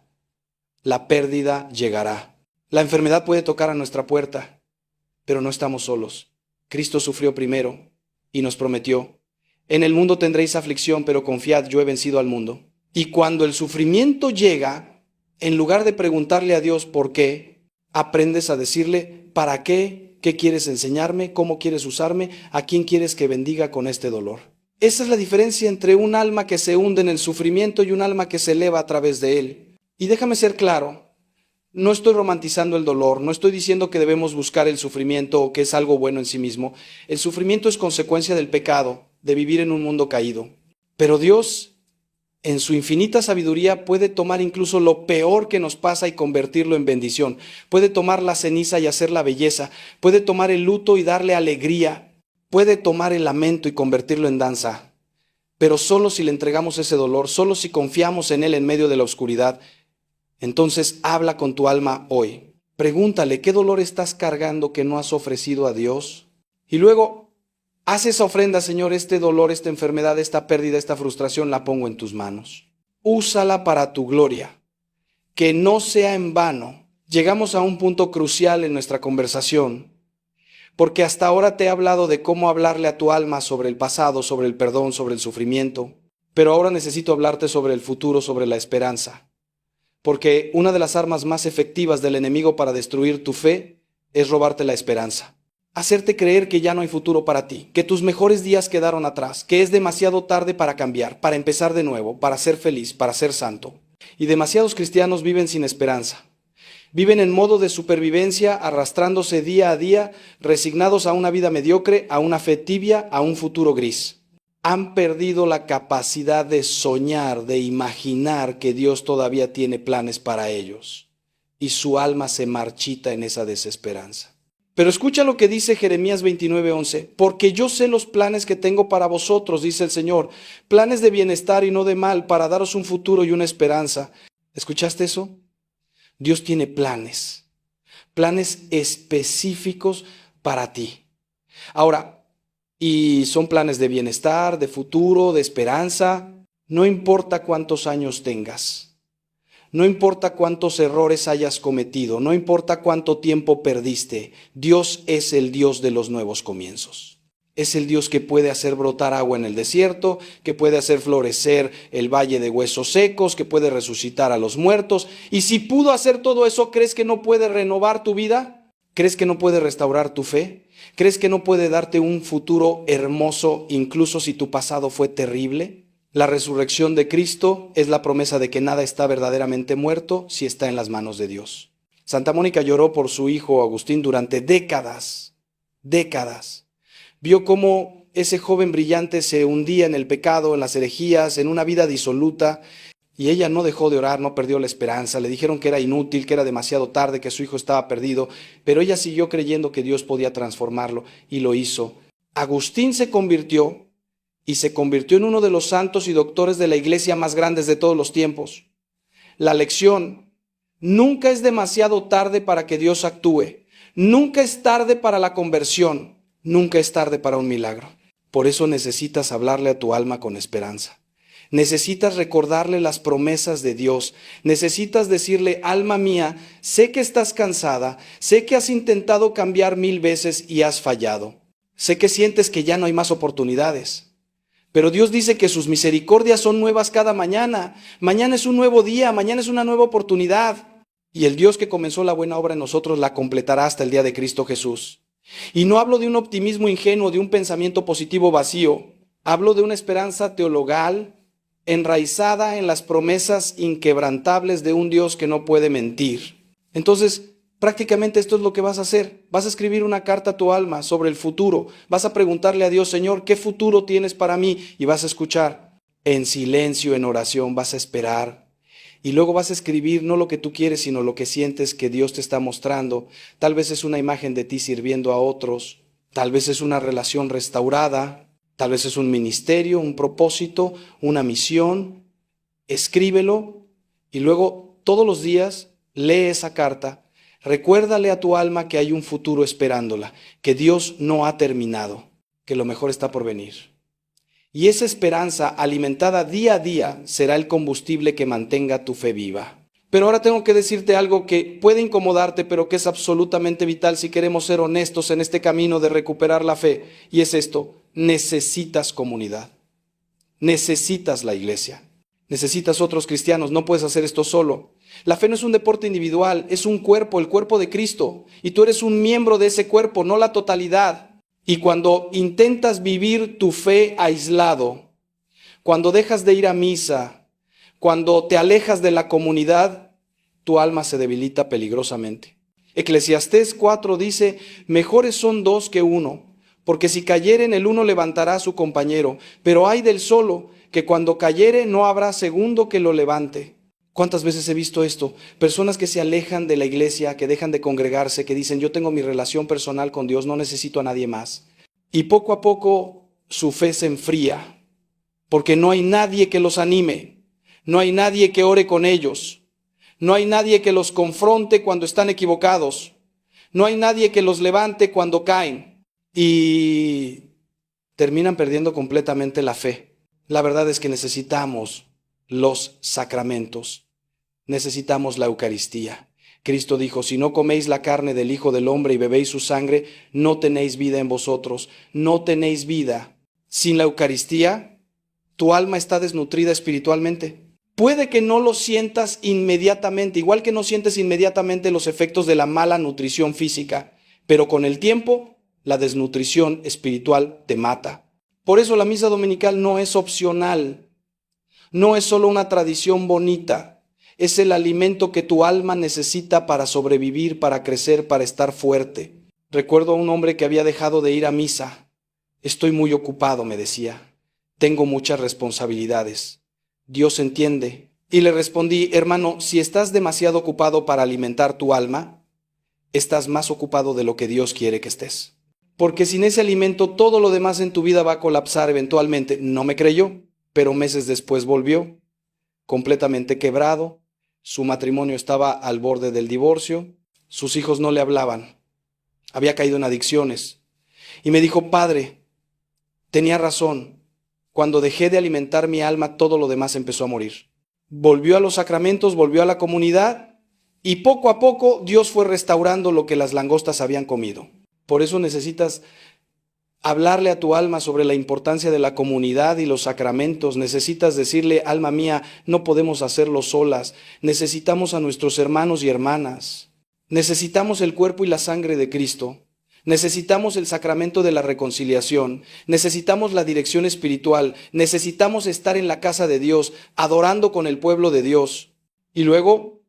la pérdida llegará. La enfermedad puede tocar a nuestra puerta, pero no estamos solos. Cristo sufrió primero y nos prometió, en el mundo tendréis aflicción, pero confiad, yo he vencido al mundo. Y cuando el sufrimiento llega, en lugar de preguntarle a Dios por qué, aprendes a decirle, ¿para qué? ¿Qué quieres enseñarme? ¿Cómo quieres usarme? ¿A quién quieres que bendiga con este dolor? Esa es la diferencia entre un alma que se hunde en el sufrimiento y un alma que se eleva a través de él. Y déjame ser claro, no estoy romantizando el dolor, no estoy diciendo que debemos buscar el sufrimiento o que es algo bueno en sí mismo. El sufrimiento es consecuencia del pecado, de vivir en un mundo caído. Pero Dios, en su infinita sabiduría, puede tomar incluso lo peor que nos pasa y convertirlo en bendición. Puede tomar la ceniza y hacerla belleza. Puede tomar el luto y darle alegría. Puede tomar el lamento y convertirlo en danza. Pero solo si le entregamos ese dolor, solo si confiamos en él en medio de la oscuridad. Entonces habla con tu alma hoy. Pregúntale, ¿qué dolor estás cargando que no has ofrecido a Dios? Y luego, haz esa ofrenda, Señor, este dolor, esta enfermedad, esta pérdida, esta frustración, la pongo en tus manos. Úsala para tu gloria. Que no sea en vano. Llegamos a un punto crucial en nuestra conversación, porque hasta ahora te he hablado de cómo hablarle a tu alma sobre el pasado, sobre el perdón, sobre el sufrimiento, pero ahora necesito hablarte sobre el futuro, sobre la esperanza. Porque una de las armas más efectivas del enemigo para destruir tu fe es robarte la esperanza. Hacerte creer que ya no hay futuro para ti, que tus mejores días quedaron atrás, que es demasiado tarde para cambiar, para empezar de nuevo, para ser feliz, para ser santo. Y demasiados cristianos viven sin esperanza. Viven en modo de supervivencia, arrastrándose día a día, resignados a una vida mediocre, a una fe tibia, a un futuro gris. Han perdido la capacidad de soñar, de imaginar que Dios todavía tiene planes para ellos. Y su alma se marchita en esa desesperanza. Pero escucha lo que dice Jeremías 29:11. Porque yo sé los planes que tengo para vosotros, dice el Señor. Planes de bienestar y no de mal, para daros un futuro y una esperanza. ¿Escuchaste eso? Dios tiene planes. Planes específicos para ti. Ahora, y son planes de bienestar, de futuro, de esperanza. No importa cuántos años tengas. No importa cuántos errores hayas cometido. No importa cuánto tiempo perdiste. Dios es el Dios de los nuevos comienzos. Es el Dios que puede hacer brotar agua en el desierto, que puede hacer florecer el valle de huesos secos, que puede resucitar a los muertos. Y si pudo hacer todo eso, ¿crees que no puede renovar tu vida? ¿Crees que no puede restaurar tu fe? ¿Crees que no puede darte un futuro hermoso incluso si tu pasado fue terrible? La resurrección de Cristo es la promesa de que nada está verdaderamente muerto si está en las manos de Dios. Santa Mónica lloró por su hijo Agustín durante décadas. Vio cómo ese joven brillante se hundía en el pecado, en las herejías, en una vida disoluta. Y ella no dejó de orar, no perdió la esperanza. Le dijeron que era inútil, que era demasiado tarde, que su hijo estaba perdido. Pero ella siguió creyendo que Dios podía transformarlo y lo hizo. Agustín se convirtió en uno de los santos y doctores de la iglesia más grandes de todos los tiempos. La lección: nunca es demasiado tarde para que Dios actúe. Nunca es tarde para la conversión, nunca es tarde para un milagro. Por eso necesitas hablarle a tu alma con esperanza. Necesitas recordarle las promesas de Dios. Necesitas decirle, alma mía, sé que estás cansada, sé que has intentado cambiar 1000 veces y has fallado. Sé que sientes que ya no hay más oportunidades. Pero Dios dice que sus misericordias son nuevas cada mañana. Mañana es un nuevo día, mañana es una nueva oportunidad. Y el Dios que comenzó la buena obra en nosotros la completará hasta el día de Cristo Jesús. Y no hablo de un optimismo ingenuo, de un pensamiento positivo vacío. Hablo de una esperanza teologal enraizada en las promesas inquebrantables de un Dios que no puede mentir. Entonces, prácticamente esto es lo que vas a hacer. Vas a escribir una carta a tu alma sobre el futuro. Vas a preguntarle a Dios, Señor, ¿qué futuro tienes para mí? Y vas a escuchar en silencio, en oración, vas a esperar. Y luego vas a escribir no lo que tú quieres, sino lo que sientes que Dios te está mostrando. Tal vez es una imagen de ti sirviendo a otros. Tal vez es una relación restaurada. Tal vez es un ministerio, un propósito, una misión. Escríbelo y luego todos los días lee esa carta. Recuérdale a tu alma que hay un futuro esperándola, que Dios no ha terminado, que lo mejor está por venir. Y esa esperanza alimentada día a día será el combustible que mantenga tu fe viva. Pero ahora tengo que decirte algo que puede incomodarte, pero que es absolutamente vital si queremos ser honestos en este camino de recuperar la fe. Y es esto, necesitas comunidad. Necesitas la iglesia. Necesitas otros cristianos, no puedes hacer esto solo. La fe no es un deporte individual, es un cuerpo, el cuerpo de Cristo. Y tú eres un miembro de ese cuerpo, no la totalidad. Y cuando intentas vivir tu fe aislado, cuando dejas de ir a misa, cuando te alejas de la comunidad, tu alma se debilita peligrosamente. Eclesiastés 4 dice, mejores son 2 que 1, porque si cayeren el uno levantará a su compañero, pero ay del solo, que cuando cayere no habrá segundo que lo levante. ¿Cuántas veces he visto esto? Personas que se alejan de la iglesia, que dejan de congregarse, que dicen, yo tengo mi relación personal con Dios, no necesito a nadie más. Y poco a poco su fe se enfría, porque no hay nadie que los anime, no hay nadie que ore con ellos, no hay nadie que los confronte cuando están equivocados, no hay nadie que los levante cuando caen y terminan perdiendo completamente la fe. La verdad es que necesitamos los sacramentos, necesitamos la Eucaristía. Cristo dijo, si no coméis la carne del Hijo del Hombre y bebéis su sangre, no tenéis vida en vosotros, no tenéis vida. Sin la Eucaristía, tu alma está desnutrida espiritualmente. Puede que no lo sientas inmediatamente, igual que no sientes inmediatamente los efectos de la mala nutrición física, pero con el tiempo, la desnutrición espiritual te mata. Por eso la misa dominical no es opcional, no es solo una tradición bonita, es el alimento que tu alma necesita para sobrevivir, para crecer, para estar fuerte. Recuerdo a un hombre que había dejado de ir a misa. Estoy muy ocupado, me decía. Tengo muchas responsabilidades. Dios entiende. Y le respondí, hermano, si estás demasiado ocupado para alimentar tu alma, estás más ocupado de lo que Dios quiere que estés. Porque sin ese alimento todo lo demás en tu vida va a colapsar eventualmente. No me creyó, pero meses después volvió, completamente quebrado. Su matrimonio estaba al borde del divorcio. Sus hijos no le hablaban. Había caído en adicciones. Y me dijo, padre, tenía razón. Cuando dejé de alimentar mi alma, todo lo demás empezó a morir. Volvió a los sacramentos, volvió a la comunidad y poco a poco Dios fue restaurando lo que las langostas habían comido. Por eso necesitas hablarle a tu alma sobre la importancia de la comunidad y los sacramentos. Necesitas decirle, alma mía, no podemos hacerlo solas. Necesitamos a nuestros hermanos y hermanas. Necesitamos el cuerpo y la sangre de Cristo. Necesitamos el sacramento de la reconciliación, necesitamos la dirección espiritual, necesitamos estar en la casa de Dios, adorando con el pueblo de Dios. Y luego,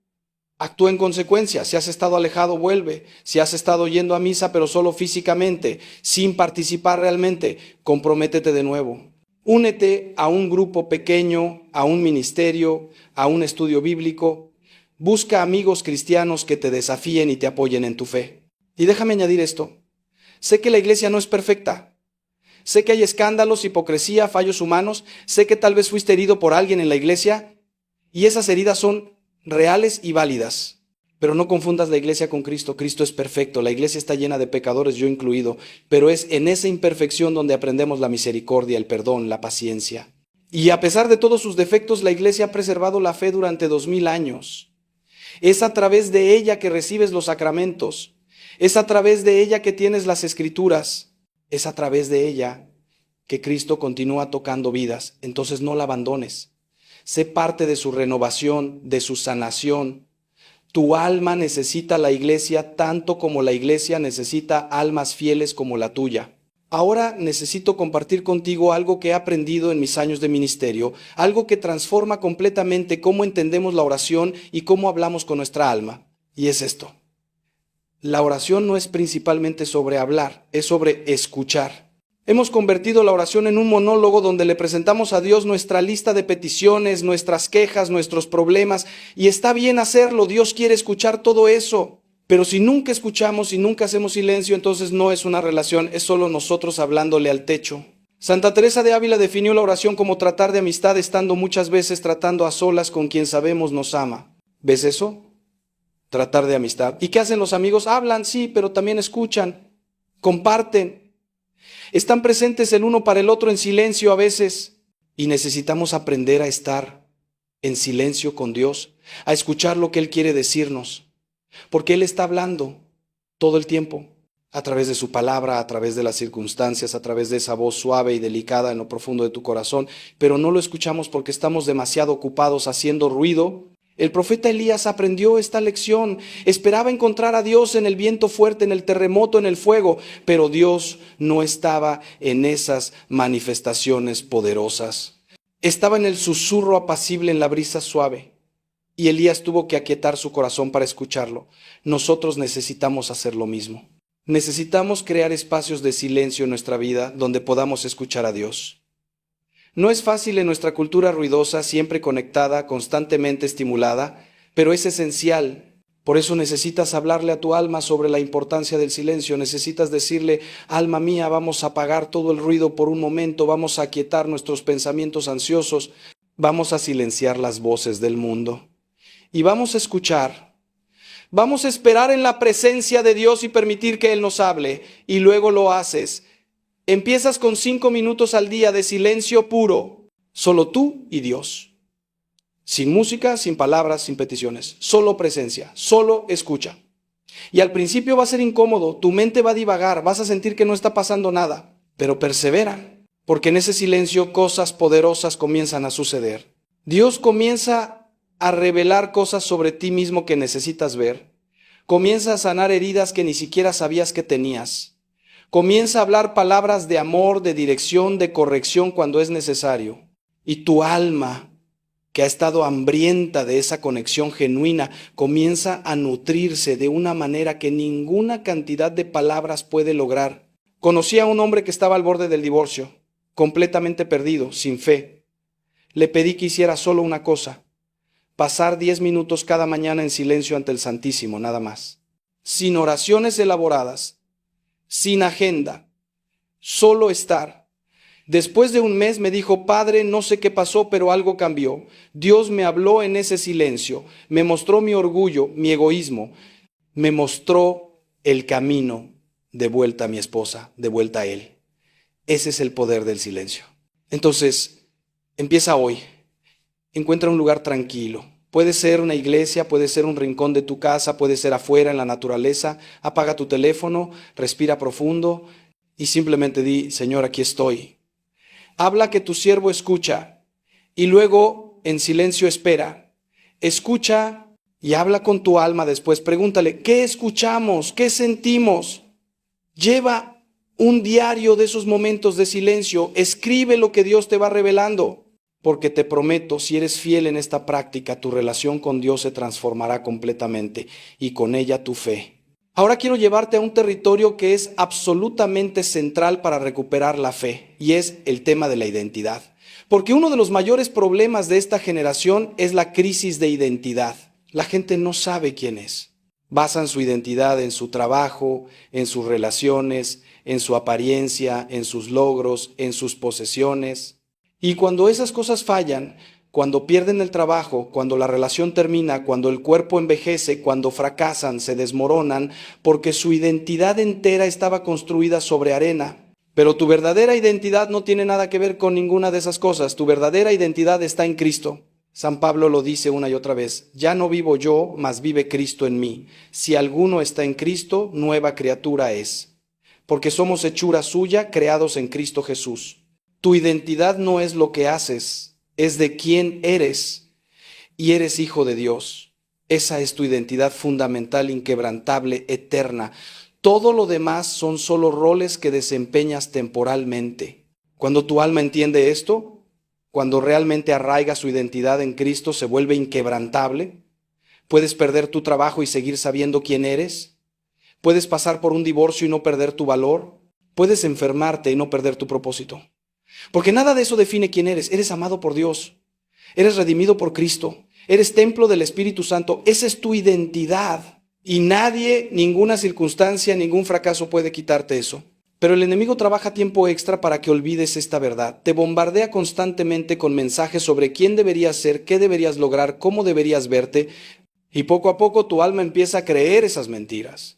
actúa en consecuencia. Si has estado alejado, vuelve. Si has estado yendo a misa, pero solo físicamente, sin participar realmente, comprométete de nuevo. Únete a un grupo pequeño, a un ministerio, a un estudio bíblico. Busca amigos cristianos que te desafíen y te apoyen en tu fe. Y déjame añadir esto. Sé que la iglesia no es perfecta. Sé que hay escándalos, hipocresía, fallos humanos. Sé que tal vez fuiste herido por alguien en la iglesia y esas heridas son reales y válidas. Pero no confundas la iglesia con Cristo. Cristo es perfecto, la iglesia está llena de pecadores, yo incluido, pero es en esa imperfección donde aprendemos la misericordia, el perdón, la paciencia. Y a pesar de todos sus defectos, la iglesia ha preservado la fe durante 2000 años. Es a través de ella que recibes los sacramentos. Es a través de ella que tienes las escrituras. Es a través de ella que Cristo continúa tocando vidas. Entonces no la abandones. Sé parte de su renovación, de su sanación. Tu alma necesita la iglesia tanto como la iglesia necesita almas fieles como la tuya. Ahora necesito compartir contigo algo que he aprendido en mis años de ministerio, algo que transforma completamente cómo entendemos la oración y cómo hablamos con nuestra alma. Y es esto. La oración no es principalmente sobre hablar, es sobre escuchar. Hemos convertido la oración en un monólogo donde le presentamos a Dios nuestra lista de peticiones, nuestras quejas, nuestros problemas, y está bien hacerlo, Dios quiere escuchar todo eso. Pero si nunca escuchamos y nunca hacemos silencio, entonces no es una relación, es solo nosotros hablándole al techo. Santa Teresa de Ávila definió la oración como tratar de amistad estando muchas veces tratando a solas con quien sabemos nos ama. ¿Ves eso? Tratar de amistad. ¿Y qué hacen los amigos? Hablan, sí, pero también escuchan, comparten. Están presentes el uno para el otro en silencio a veces. Y necesitamos aprender a estar en silencio con Dios, a escuchar lo que Él quiere decirnos. Porque Él está hablando todo el tiempo, a través de su palabra, a través de las circunstancias, a través de esa voz suave y delicada en lo profundo de tu corazón, pero no lo escuchamos porque estamos demasiado ocupados haciendo ruido. El profeta Elías aprendió esta lección, esperaba encontrar a Dios en el viento fuerte, en el terremoto, en el fuego, pero Dios no estaba en esas manifestaciones poderosas. Estaba en el susurro apacible, en la brisa suave. Y Elías tuvo que aquietar su corazón para escucharlo. Nosotros necesitamos hacer lo mismo. Necesitamos crear espacios de silencio en nuestra vida donde podamos escuchar a Dios. No es fácil en nuestra cultura ruidosa, siempre conectada, constantemente estimulada, pero es esencial. Por eso necesitas hablarle a tu alma sobre la importancia del silencio. Necesitas decirle, alma mía, vamos a apagar todo el ruido por un momento, vamos a aquietar nuestros pensamientos ansiosos, vamos a silenciar las voces del mundo. Y vamos a escuchar, vamos a esperar en la presencia de Dios y permitir que Él nos hable. Y luego lo haces. Empiezas con 5 minutos al día de silencio puro, solo tú y Dios. Sin música, sin palabras, sin peticiones, solo presencia, solo escucha. Y al principio va a ser incómodo, tu mente va a divagar, vas a sentir que no está pasando nada, pero persevera, porque en ese silencio cosas poderosas comienzan a suceder. Dios comienza a revelar cosas sobre ti mismo que necesitas ver. Comienza a sanar heridas que ni siquiera sabías que tenías. Comienza a hablar palabras de amor, de dirección, de corrección cuando es necesario. Y tu alma, que ha estado hambrienta de esa conexión genuina, comienza a nutrirse de una manera que ninguna cantidad de palabras puede lograr. Conocí a un hombre que estaba al borde del divorcio, completamente perdido, sin fe. Le pedí que hiciera solo una cosa: pasar 10 minutos cada mañana en silencio ante el Santísimo, nada más. Sin oraciones elaboradas, sin agenda, solo estar. Después de un mes me dijo, Padre, no sé qué pasó, pero algo cambió. Dios me habló en ese silencio, me mostró mi orgullo, mi egoísmo, me mostró el camino de vuelta a mi esposa, de vuelta a Él. Ese es el poder del silencio. Entonces, empieza hoy. Encuentra un lugar tranquilo. Puede ser una iglesia, puede ser un rincón de tu casa, puede ser afuera en la naturaleza. Apaga tu teléfono, respira profundo y simplemente di, Señor, aquí estoy. Habla que tu siervo escucha y luego en silencio espera. Escucha y habla con tu alma después. Pregúntale, ¿qué escuchamos? ¿Qué sentimos? Lleva un diario de esos momentos de silencio. Escribe lo que Dios te va revelando. Porque te prometo, si eres fiel en esta práctica, tu relación con Dios se transformará completamente y con ella tu fe. Ahora quiero llevarte a un territorio que es absolutamente central para recuperar la fe, y es el tema de la identidad. Porque uno de los mayores problemas de esta generación es la crisis de identidad. La gente no sabe quién es. Basan su identidad en su trabajo, en sus relaciones, en su apariencia, en sus logros, en sus posesiones. Y cuando esas cosas fallan, cuando pierden el trabajo, cuando la relación termina, cuando el cuerpo envejece, cuando fracasan, se desmoronan, porque su identidad entera estaba construida sobre arena. Pero tu verdadera identidad no tiene nada que ver con ninguna de esas cosas. Tu verdadera identidad está en Cristo. San Pablo lo dice una y otra vez: ya no vivo yo, mas vive Cristo en mí. Si alguno está en Cristo, nueva criatura es. Porque somos hechura suya, creados en Cristo Jesús. Tu identidad no es lo que haces, es de quién eres, y eres hijo de Dios. Esa es tu identidad fundamental, inquebrantable, eterna. Todo lo demás son solo roles que desempeñas temporalmente. Cuando tu alma entiende esto, cuando realmente arraiga su identidad en Cristo, se vuelve inquebrantable. Puedes perder tu trabajo y seguir sabiendo quién eres. Puedes pasar por un divorcio y no perder tu valor. Puedes enfermarte y no perder tu propósito. Porque nada de eso define quién eres. Eres amado por Dios. Eres redimido por Cristo. Eres templo del Espíritu Santo. Esa es tu identidad. Y nadie, ninguna circunstancia, ningún fracaso puede quitarte eso. Pero el enemigo trabaja tiempo extra para que olvides esta verdad. Te bombardea constantemente con mensajes sobre quién deberías ser, qué deberías lograr, cómo deberías verte. Y poco a poco tu alma empieza a creer esas mentiras.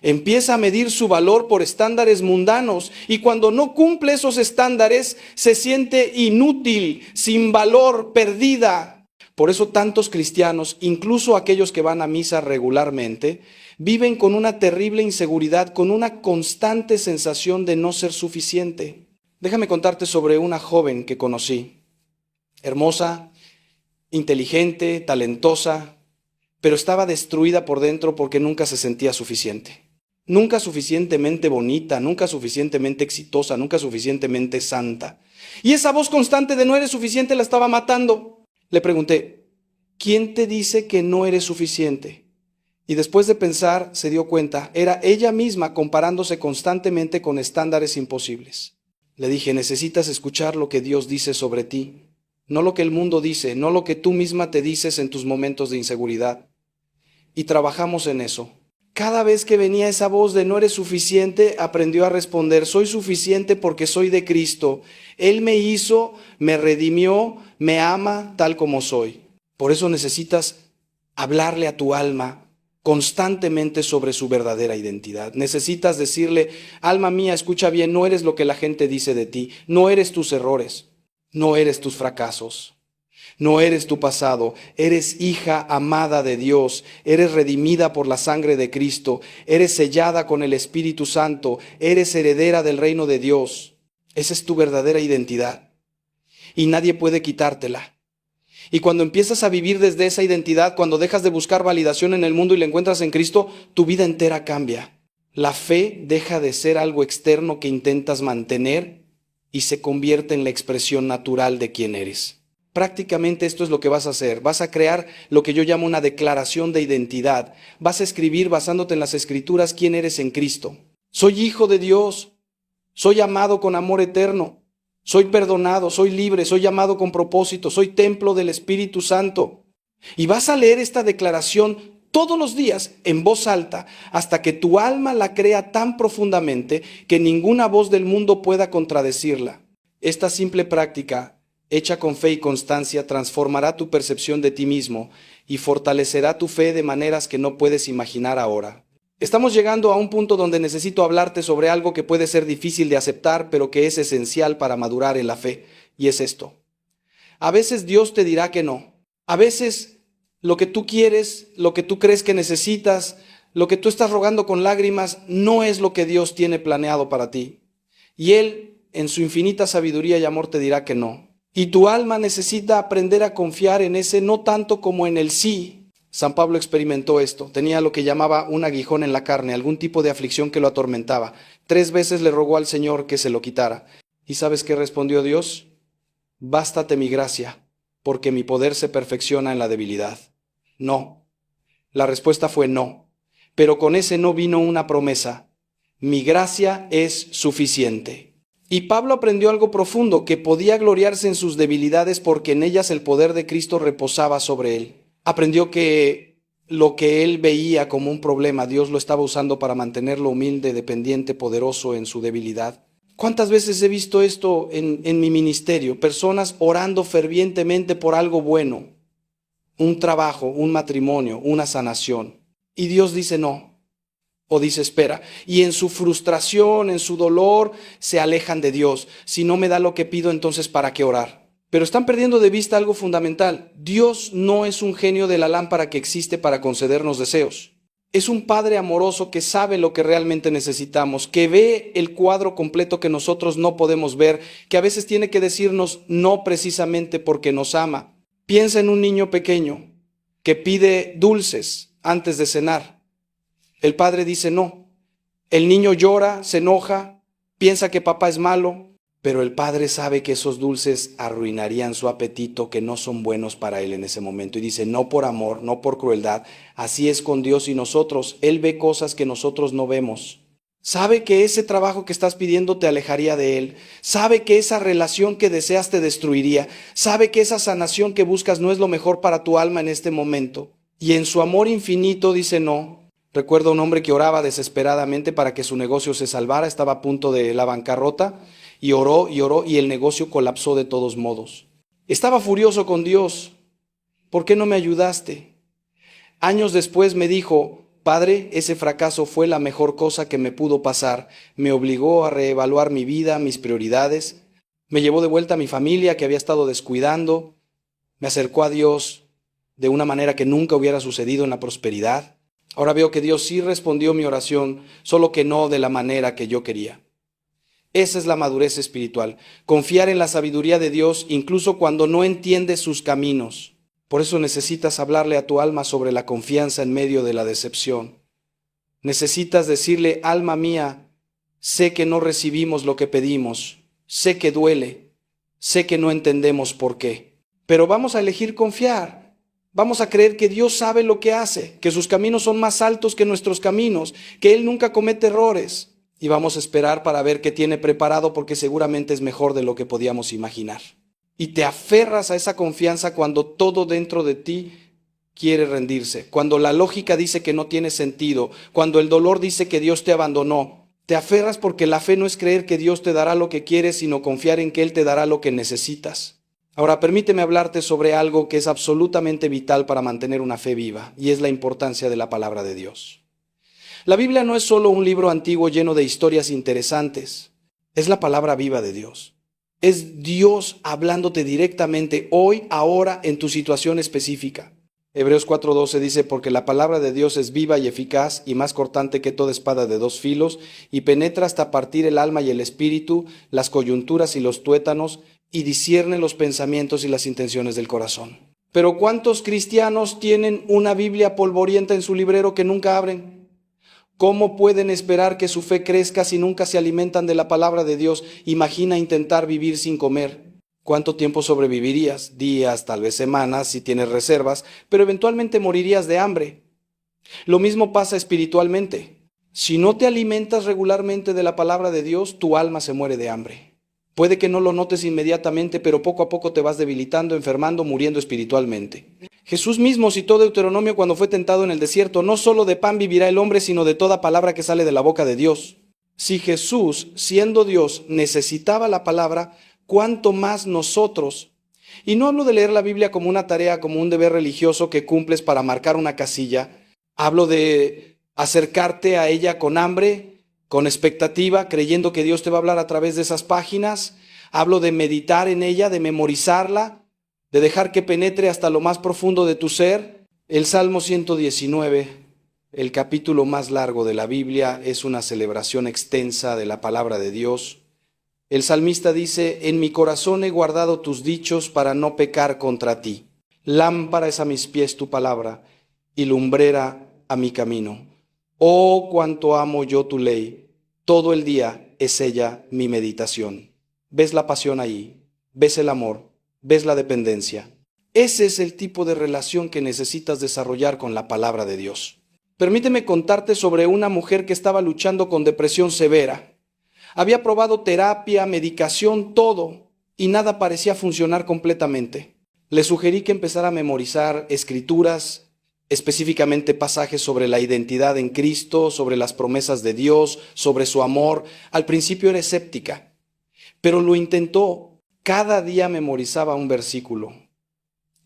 Empieza a medir su valor por estándares mundanos, y cuando no cumple esos estándares se siente inútil, sin valor, perdida. Por eso tantos cristianos, incluso aquellos que van a misa regularmente, viven con una terrible inseguridad, con una constante sensación de no ser suficiente. Déjame contarte sobre una joven que conocí, hermosa, inteligente, talentosa, pero estaba destruida por dentro porque nunca se sentía suficiente. Nunca suficientemente bonita, nunca suficientemente exitosa, nunca suficientemente santa. Y esa voz constante de no eres suficiente la estaba matando. Le pregunté: ¿quién te dice que no eres suficiente? Y después de pensar se dio cuenta, era ella misma comparándose constantemente con estándares imposibles. Le dije: necesitas escuchar lo que Dios dice sobre ti, no lo que el mundo dice, no lo que tú misma te dices en tus momentos de inseguridad. Y trabajamos en eso. Cada vez que venía esa voz de no eres suficiente, aprendió a responder: soy suficiente porque soy de Cristo. Él me hizo, me redimió, me ama tal como soy. Por eso necesitas hablarle a tu alma constantemente sobre su verdadera identidad. Necesitas decirle: alma mía, escucha bien, no eres lo que la gente dice de ti, no eres tus errores, no eres tus fracasos. No eres tu pasado, eres hija amada de Dios, eres redimida por la sangre de Cristo, eres sellada con el Espíritu Santo, eres heredera del reino de Dios. Esa es tu verdadera identidad y nadie puede quitártela. Y cuando empiezas a vivir desde esa identidad, cuando dejas de buscar validación en el mundo y la encuentras en Cristo, tu vida entera cambia. La fe deja de ser algo externo que intentas mantener y se convierte en la expresión natural de quién eres. Prácticamente esto es lo que vas a hacer. Vas a crear lo que yo llamo una declaración de identidad. Vas a escribir basándote en las Escrituras quién eres en Cristo. Soy hijo de Dios. Soy amado con amor eterno. Soy perdonado, soy libre, soy llamado con propósito, soy templo del Espíritu Santo. Y vas a leer esta declaración todos los días en voz alta hasta que tu alma la crea tan profundamente que ninguna voz del mundo pueda contradecirla. Esta simple práctica, hecha con fe y constancia, transformará tu percepción de ti mismo y fortalecerá tu fe de maneras que no puedes imaginar ahora. Estamos llegando a un punto donde necesito hablarte sobre algo que puede ser difícil de aceptar, pero que es esencial para madurar en la fe, y es esto. A veces Dios te dirá que no. A veces lo que tú quieres, lo que tú crees que necesitas, lo que tú estás rogando con lágrimas, no es lo que Dios tiene planeado para ti. Y Él, en su infinita sabiduría y amor, te dirá que no. Y tu alma necesita aprender a confiar en ese no tanto como en el sí. San Pablo experimentó esto. Tenía lo que llamaba un aguijón en la carne, algún tipo de aflicción que lo atormentaba. 3 veces le rogó al Señor que se lo quitara. ¿Y sabes qué respondió Dios? Bástate mi gracia, porque mi poder se perfecciona en la debilidad. No. La respuesta fue no. Pero con ese no vino una promesa. Mi gracia es suficiente. Y Pablo aprendió algo profundo, que podía gloriarse en sus debilidades porque en ellas el poder de Cristo reposaba sobre él. Aprendió que lo que él veía como un problema, Dios lo estaba usando para mantenerlo humilde, dependiente, poderoso en su debilidad. ¿Cuántas veces he visto esto en mi ministerio? Personas orando fervientemente por algo bueno, un trabajo, un matrimonio, una sanación. Y Dios dice no, o dice espera. Y en su frustración, en su dolor, se alejan de Dios. Si no me da lo que pido, entonces ¿para qué orar? Pero están perdiendo de vista algo fundamental. Dios no es un genio de la lámpara que existe para concedernos deseos. Es un Padre amoroso que sabe lo que realmente necesitamos, que ve el cuadro completo que nosotros no podemos ver, que a veces tiene que decirnos no precisamente porque nos ama. Piensa en un niño pequeño que pide dulces antes de cenar. El padre dice no. El niño llora, se enoja, piensa que papá es malo, pero el padre sabe que esos dulces arruinarían su apetito, que no son buenos para él en ese momento. Y dice, no por amor, no por crueldad. Así es con Dios y nosotros. Él ve cosas que nosotros no vemos. Sabe que ese trabajo que estás pidiendo te alejaría de Él. Sabe que esa relación que deseas te destruiría. Sabe que esa sanación que buscas no es lo mejor para tu alma en este momento. Y en su amor infinito dice no. Recuerdo a un hombre que oraba desesperadamente para que su negocio se salvara. Estaba a punto de la bancarrota. Y oró y el negocio colapsó de todos modos. Estaba furioso con Dios. ¿Por qué no me ayudaste? Años después me dijo, Padre, ese fracaso fue la mejor cosa que me pudo pasar. Me obligó a reevaluar mi vida, mis prioridades. Me llevó de vuelta a mi familia que había estado descuidando. Me acercó a Dios de una manera que nunca hubiera sucedido en la prosperidad. Ahora veo que Dios sí respondió mi oración, solo que no de la manera que yo quería. Esa es la madurez espiritual, confiar en la sabiduría de Dios incluso cuando no entiendes sus caminos. Por eso necesitas hablarle a tu alma sobre la confianza en medio de la decepción. Necesitas decirle, alma mía, sé que no recibimos lo que pedimos, sé que duele, sé que no entendemos por qué, pero vamos a elegir confiar. Vamos a creer que Dios sabe lo que hace, que sus caminos son más altos que nuestros caminos, que Él nunca comete errores. Y vamos a esperar para ver qué tiene preparado porque seguramente es mejor de lo que podíamos imaginar. Y te aferras a esa confianza cuando todo dentro de ti quiere rendirse, cuando la lógica dice que no tiene sentido, cuando el dolor dice que Dios te abandonó. Te aferras porque la fe no es creer que Dios te dará lo que quieres, sino confiar en que Él te dará lo que necesitas. Ahora permíteme hablarte sobre algo que es absolutamente vital para mantener una fe viva, y es la importancia de la palabra de Dios. La Biblia no es solo un libro antiguo lleno de historias interesantes, es la palabra viva de Dios. Es Dios hablándote directamente hoy, ahora, en tu situación específica. Hebreos 4:12 dice, porque la palabra de Dios es viva y eficaz y más cortante que toda espada de dos filos y penetra hasta partir el alma y el espíritu, las coyunturas y los tuétanos y discierne los pensamientos y las intenciones del corazón. Pero ¿cuántos cristianos tienen una Biblia polvorienta en su librero que nunca abren? ¿Cómo pueden esperar que su fe crezca si nunca se alimentan de la palabra de Dios? Imagina intentar vivir sin comer. ¿Cuánto tiempo sobrevivirías? Días, tal vez semanas, si tienes reservas, pero eventualmente morirías de hambre. Lo mismo pasa espiritualmente. Si no te alimentas regularmente de la palabra de Dios, tu alma se muere de hambre. Puede que no lo notes inmediatamente, pero poco a poco te vas debilitando, enfermando, muriendo espiritualmente. Jesús mismo citó Deuteronomio cuando fue tentado en el desierto, no solo de pan vivirá el hombre, sino de toda palabra que sale de la boca de Dios. Si Jesús, siendo Dios, necesitaba la palabra, ¿cuánto más nosotros? Y no hablo de leer la Biblia como una tarea, como un deber religioso que cumples para marcar una casilla. Hablo de acercarte a ella con hambre, con expectativa, creyendo que Dios te va a hablar a través de esas páginas. Hablo de meditar en ella, de memorizarla, de dejar que penetre hasta lo más profundo de tu ser. El Salmo 119, el capítulo más largo de la Biblia, es una celebración extensa de la palabra de Dios. El salmista dice, en mi corazón he guardado tus dichos para no pecar contra ti. Lámpara es a mis pies tu palabra y lumbrera a mi camino. Oh, cuánto amo yo tu ley. Todo el día es ella mi meditación. ¿Ves la pasión ahí? ¿Ves el amor? ¿Ves la dependencia? Ese es el tipo de relación que necesitas desarrollar con la palabra de Dios. Permíteme contarte sobre una mujer que estaba luchando con depresión severa. Había probado terapia, medicación, todo, y nada parecía funcionar completamente. Le sugerí que empezara a memorizar escrituras, específicamente pasajes sobre la identidad en Cristo, sobre las promesas de Dios, sobre su amor. Al principio era escéptica. pero lo intentó. Cada día memorizaba un versículo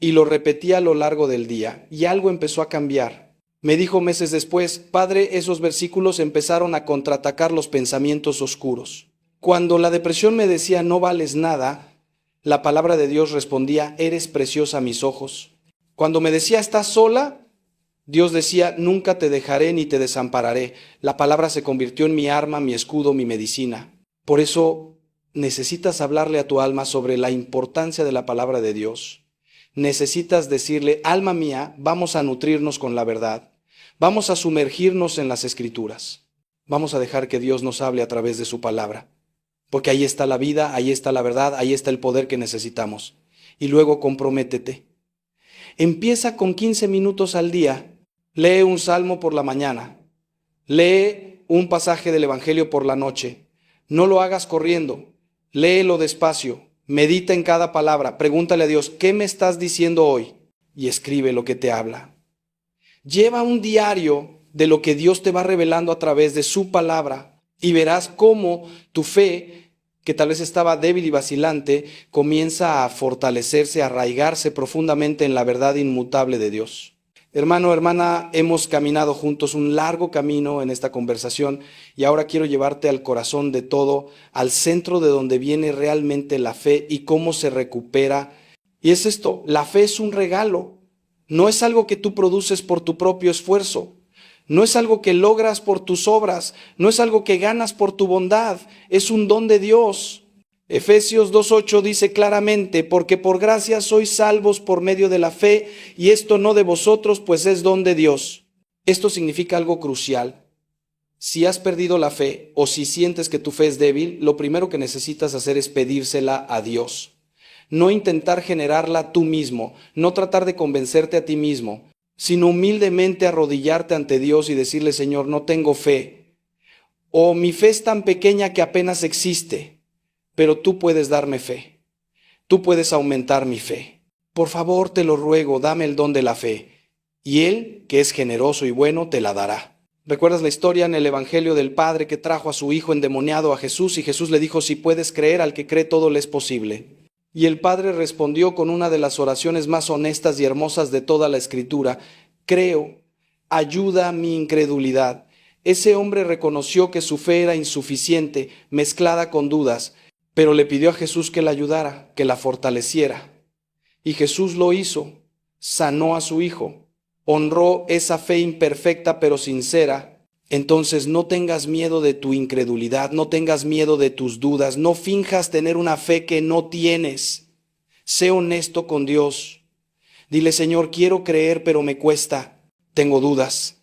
y lo repetía a lo largo del día, y algo empezó a cambiar. Me dijo meses después: padre, esos versículos empezaron a contraatacar los pensamientos oscuros. Cuando la depresión me decía no vales nada, la palabra de Dios respondía: eres preciosa a mis ojos. Cuando me decía estás sola, Dios decía: nunca te dejaré ni te desampararé. La palabra se convirtió en mi arma, mi escudo, mi medicina. Por eso necesitas hablarle a tu alma sobre la importancia de la palabra de Dios. Necesitas decirle: alma mía, vamos a nutrirnos con la verdad. Vamos a sumergirnos en las Escrituras. Vamos a dejar que Dios nos hable a través de su palabra. Porque ahí está la vida, ahí está la verdad, ahí está el poder que necesitamos. Y luego comprométete. Empieza con 15 minutos al día. Lee un salmo por la mañana. Lee un pasaje del Evangelio por la noche. No lo hagas corriendo. Léelo despacio. Medita en cada palabra. Pregúntale a Dios: ¿qué me estás diciendo hoy? Y escribe lo que te habla. Lleva un diario de lo que Dios te va revelando a través de su palabra, y verás cómo tu fe, que tal vez estaba débil y vacilante, comienza a fortalecerse, a arraigarse profundamente en la verdad inmutable de Dios. Hermano, hermana, hemos caminado juntos un largo camino en esta conversación, y ahora quiero llevarte al corazón de todo, al centro de donde viene realmente la fe y cómo se recupera. Y es esto: la fe es un regalo, no es algo que tú produces por tu propio esfuerzo. No es algo que logras por tus obras, no es algo que ganas por tu bondad, es un don de Dios. Efesios 2:8 dice claramente: porque por gracia sois salvos por medio de la fe, y esto no de vosotros, pues es don de Dios. Esto significa algo crucial. Si has perdido la fe o si sientes que tu fe es débil, lo primero que necesitas hacer es pedírsela a Dios. No intentar generarla tú mismo, no tratar de convencerte a ti mismo, sino humildemente arrodillarte ante Dios y decirle: Señor, no tengo fe, o mi fe es tan pequeña que apenas existe, pero tú puedes darme fe, tú puedes aumentar mi fe. Por favor, te lo ruego, dame el don de la fe, y Él, que es generoso y bueno, te la dará. ¿Recuerdas la historia en el Evangelio del padre que trajo a su hijo endemoniado a Jesús, y Jesús le dijo: si puedes creer, al que cree todo le es posible? Y el padre respondió con una de las oraciones más honestas y hermosas de toda la Escritura: creo, ayuda mi incredulidad. Ese hombre reconoció que su fe era insuficiente, mezclada con dudas, pero le pidió a Jesús que la ayudara, que la fortaleciera. Y Jesús lo hizo, sanó a su hijo, honró esa fe imperfecta pero sincera. Entonces no tengas miedo de tu incredulidad, no tengas miedo de tus dudas, no finjas tener una fe que no tienes. Sé honesto con Dios. Dile: Señor, quiero creer, pero me cuesta. Tengo dudas,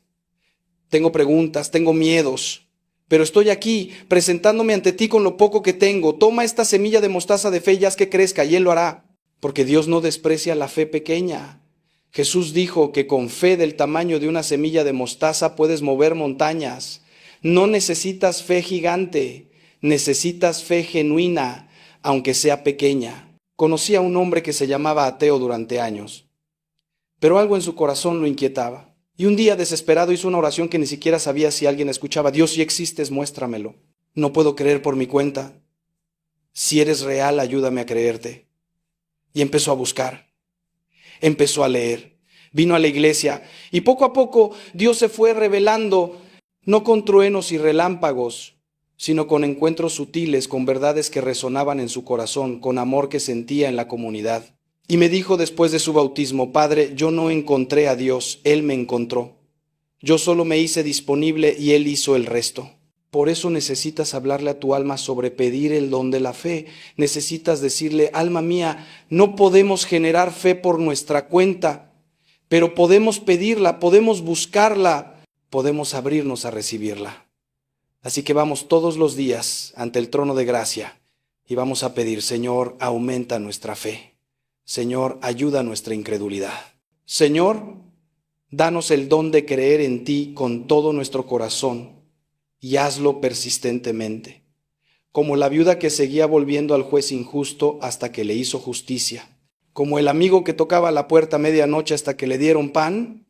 tengo preguntas, tengo miedos, pero estoy aquí presentándome ante ti con lo poco que tengo. Toma esta semilla de mostaza de fe y haz que crezca, y Él lo hará, porque Dios no desprecia la fe pequeña. Jesús dijo que con fe del tamaño de una semilla de mostaza puedes mover montañas. No necesitas fe gigante, necesitas fe genuina, aunque sea pequeña. Conocí a un hombre que se llamaba ateo durante años, pero algo en su corazón lo inquietaba. Y un día, desesperado, hizo una oración que ni siquiera sabía si alguien escuchaba: Dios, si existes, muéstramelo. No puedo creer por mi cuenta. Si eres real, ayúdame a creerte. Y empezó a buscar. Empezó a leer, vino a la iglesia, y poco a poco Dios se fue revelando, no con truenos y relámpagos, sino con encuentros sutiles, con verdades que resonaban en su corazón, con amor que sentía en la comunidad. Y me dijo después de su bautismo: Padre, yo no encontré a Dios, Él me encontró. Yo solo me hice disponible y Él hizo el resto. Por eso necesitas hablarle a tu alma sobre pedir el don de la fe. Necesitas decirle: alma mía, no podemos generar fe por nuestra cuenta, pero podemos pedirla, podemos buscarla, podemos abrirnos a recibirla. Así que vamos todos los días ante el trono de gracia y vamos a pedir: Señor, aumenta nuestra fe. Señor, ayuda nuestra incredulidad. Señor, danos el don de creer en ti con todo nuestro corazón, y hazlo persistentemente, como la viuda que seguía volviendo al juez injusto hasta que le hizo justicia, como el amigo que tocaba la puerta a medianoche hasta que le dieron pan.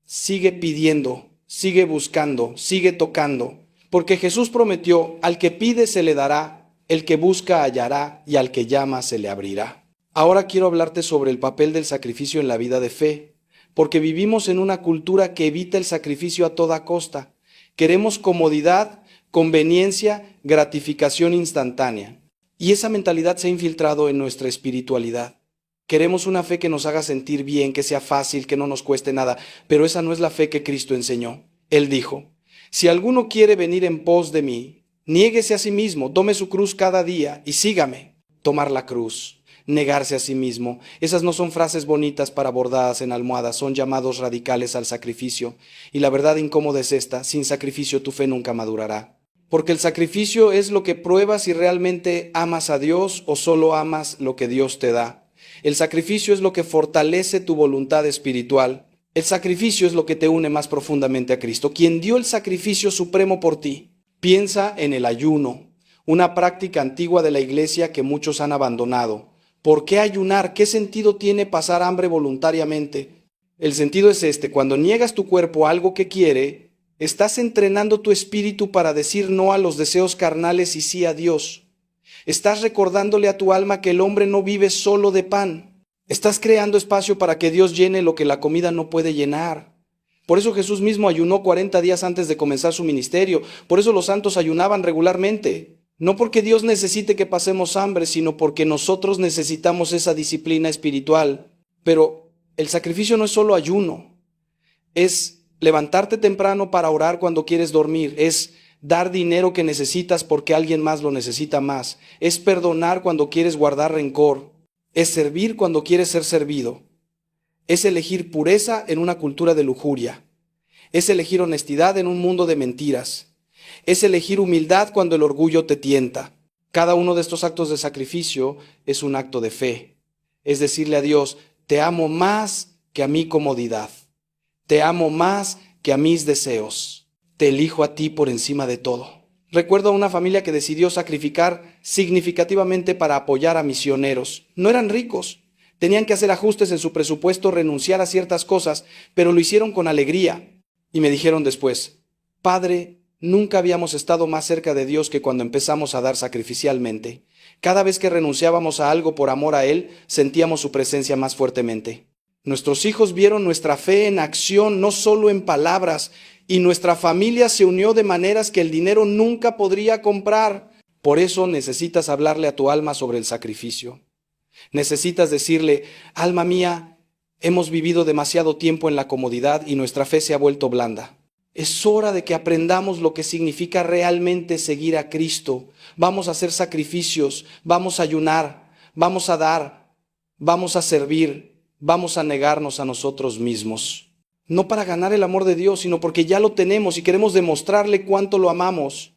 Sigue pidiendo, sigue buscando, sigue tocando, porque Jesús prometió: al que pide se le dará, El que busca hallará, y al que llama se le abrirá. Ahora quiero hablarte sobre el papel del sacrificio en la vida de fe, porque vivimos en una cultura que evita el sacrificio a toda costa. Queremos comodidad, conveniencia, gratificación instantánea. Y esa mentalidad se ha infiltrado en nuestra espiritualidad. Queremos una fe que nos haga sentir bien, que sea fácil, que no nos cueste nada, pero esa no es la fe que Cristo enseñó. Él dijo, si alguno quiere venir en pos de mí, niéguese a sí mismo, tome su cruz cada día y sígame. Tomar la cruz, negarse a sí mismo. Esas no son frases bonitas para bordadas en almohadas, son llamados radicales al sacrificio. Y la verdad incómoda es esta, sin sacrificio tu fe nunca madurará. Porque el sacrificio es lo que pruebas si realmente amas a Dios o solo amas lo que Dios te da. El sacrificio es lo que fortalece tu voluntad espiritual. El sacrificio es lo que te une más profundamente a Cristo, quien dio el sacrificio supremo por ti. Piensa en el ayuno, una práctica antigua de la iglesia que muchos han abandonado. ¿Por qué ayunar? ¿Qué sentido tiene pasar hambre voluntariamente? El sentido es este: cuando niegas tu cuerpo a algo que quiere, estás entrenando tu espíritu para decir no a los deseos carnales y sí a Dios. Estás recordándole a tu alma que el hombre no vive solo de pan. Estás creando espacio para que Dios llene lo que la comida no puede llenar. Por eso Jesús mismo ayunó 40 días antes de comenzar su ministerio. Por eso los santos ayunaban regularmente. No porque Dios necesite que pasemos hambre, sino porque nosotros necesitamos esa disciplina espiritual. Pero el sacrificio no es solo ayuno. Es levantarte temprano para orar cuando quieres dormir. Es dar dinero que necesitas porque alguien más lo necesita más. Es perdonar cuando quieres guardar rencor. Es servir cuando quieres ser servido. Es elegir pureza en una cultura de lujuria. Es elegir honestidad en un mundo de mentiras. Es elegir humildad cuando el orgullo te tienta. Cada uno de estos actos de sacrificio es un acto de fe. Es decirle a Dios, te amo más que a mi comodidad. Te amo más que a mis deseos. Te elijo a ti por encima de todo. Recuerdo a una familia que decidió sacrificar significativamente para apoyar a misioneros. No eran ricos, tenían que hacer ajustes en su presupuesto, renunciar a ciertas cosas, pero lo hicieron con alegría. Y me dijeron después, Padre, nunca habíamos estado más cerca de Dios que cuando empezamos a dar sacrificialmente. Cada vez que renunciábamos a algo por amor a Él, sentíamos su presencia más fuertemente. Nuestros hijos vieron nuestra fe en acción, no solo en palabras, y nuestra familia se unió de maneras que el dinero nunca podría comprar. Por eso necesitas hablarle a tu alma sobre el sacrificio. Necesitas decirle, alma mía, hemos vivido demasiado tiempo en la comodidad y nuestra fe se ha vuelto blanda. Es hora de que aprendamos lo que significa realmente seguir a Cristo. Vamos a hacer sacrificios, vamos a ayunar, vamos a dar, vamos a servir, vamos a negarnos a nosotros mismos. No para ganar el amor de Dios, sino porque ya lo tenemos y queremos demostrarle cuánto lo amamos.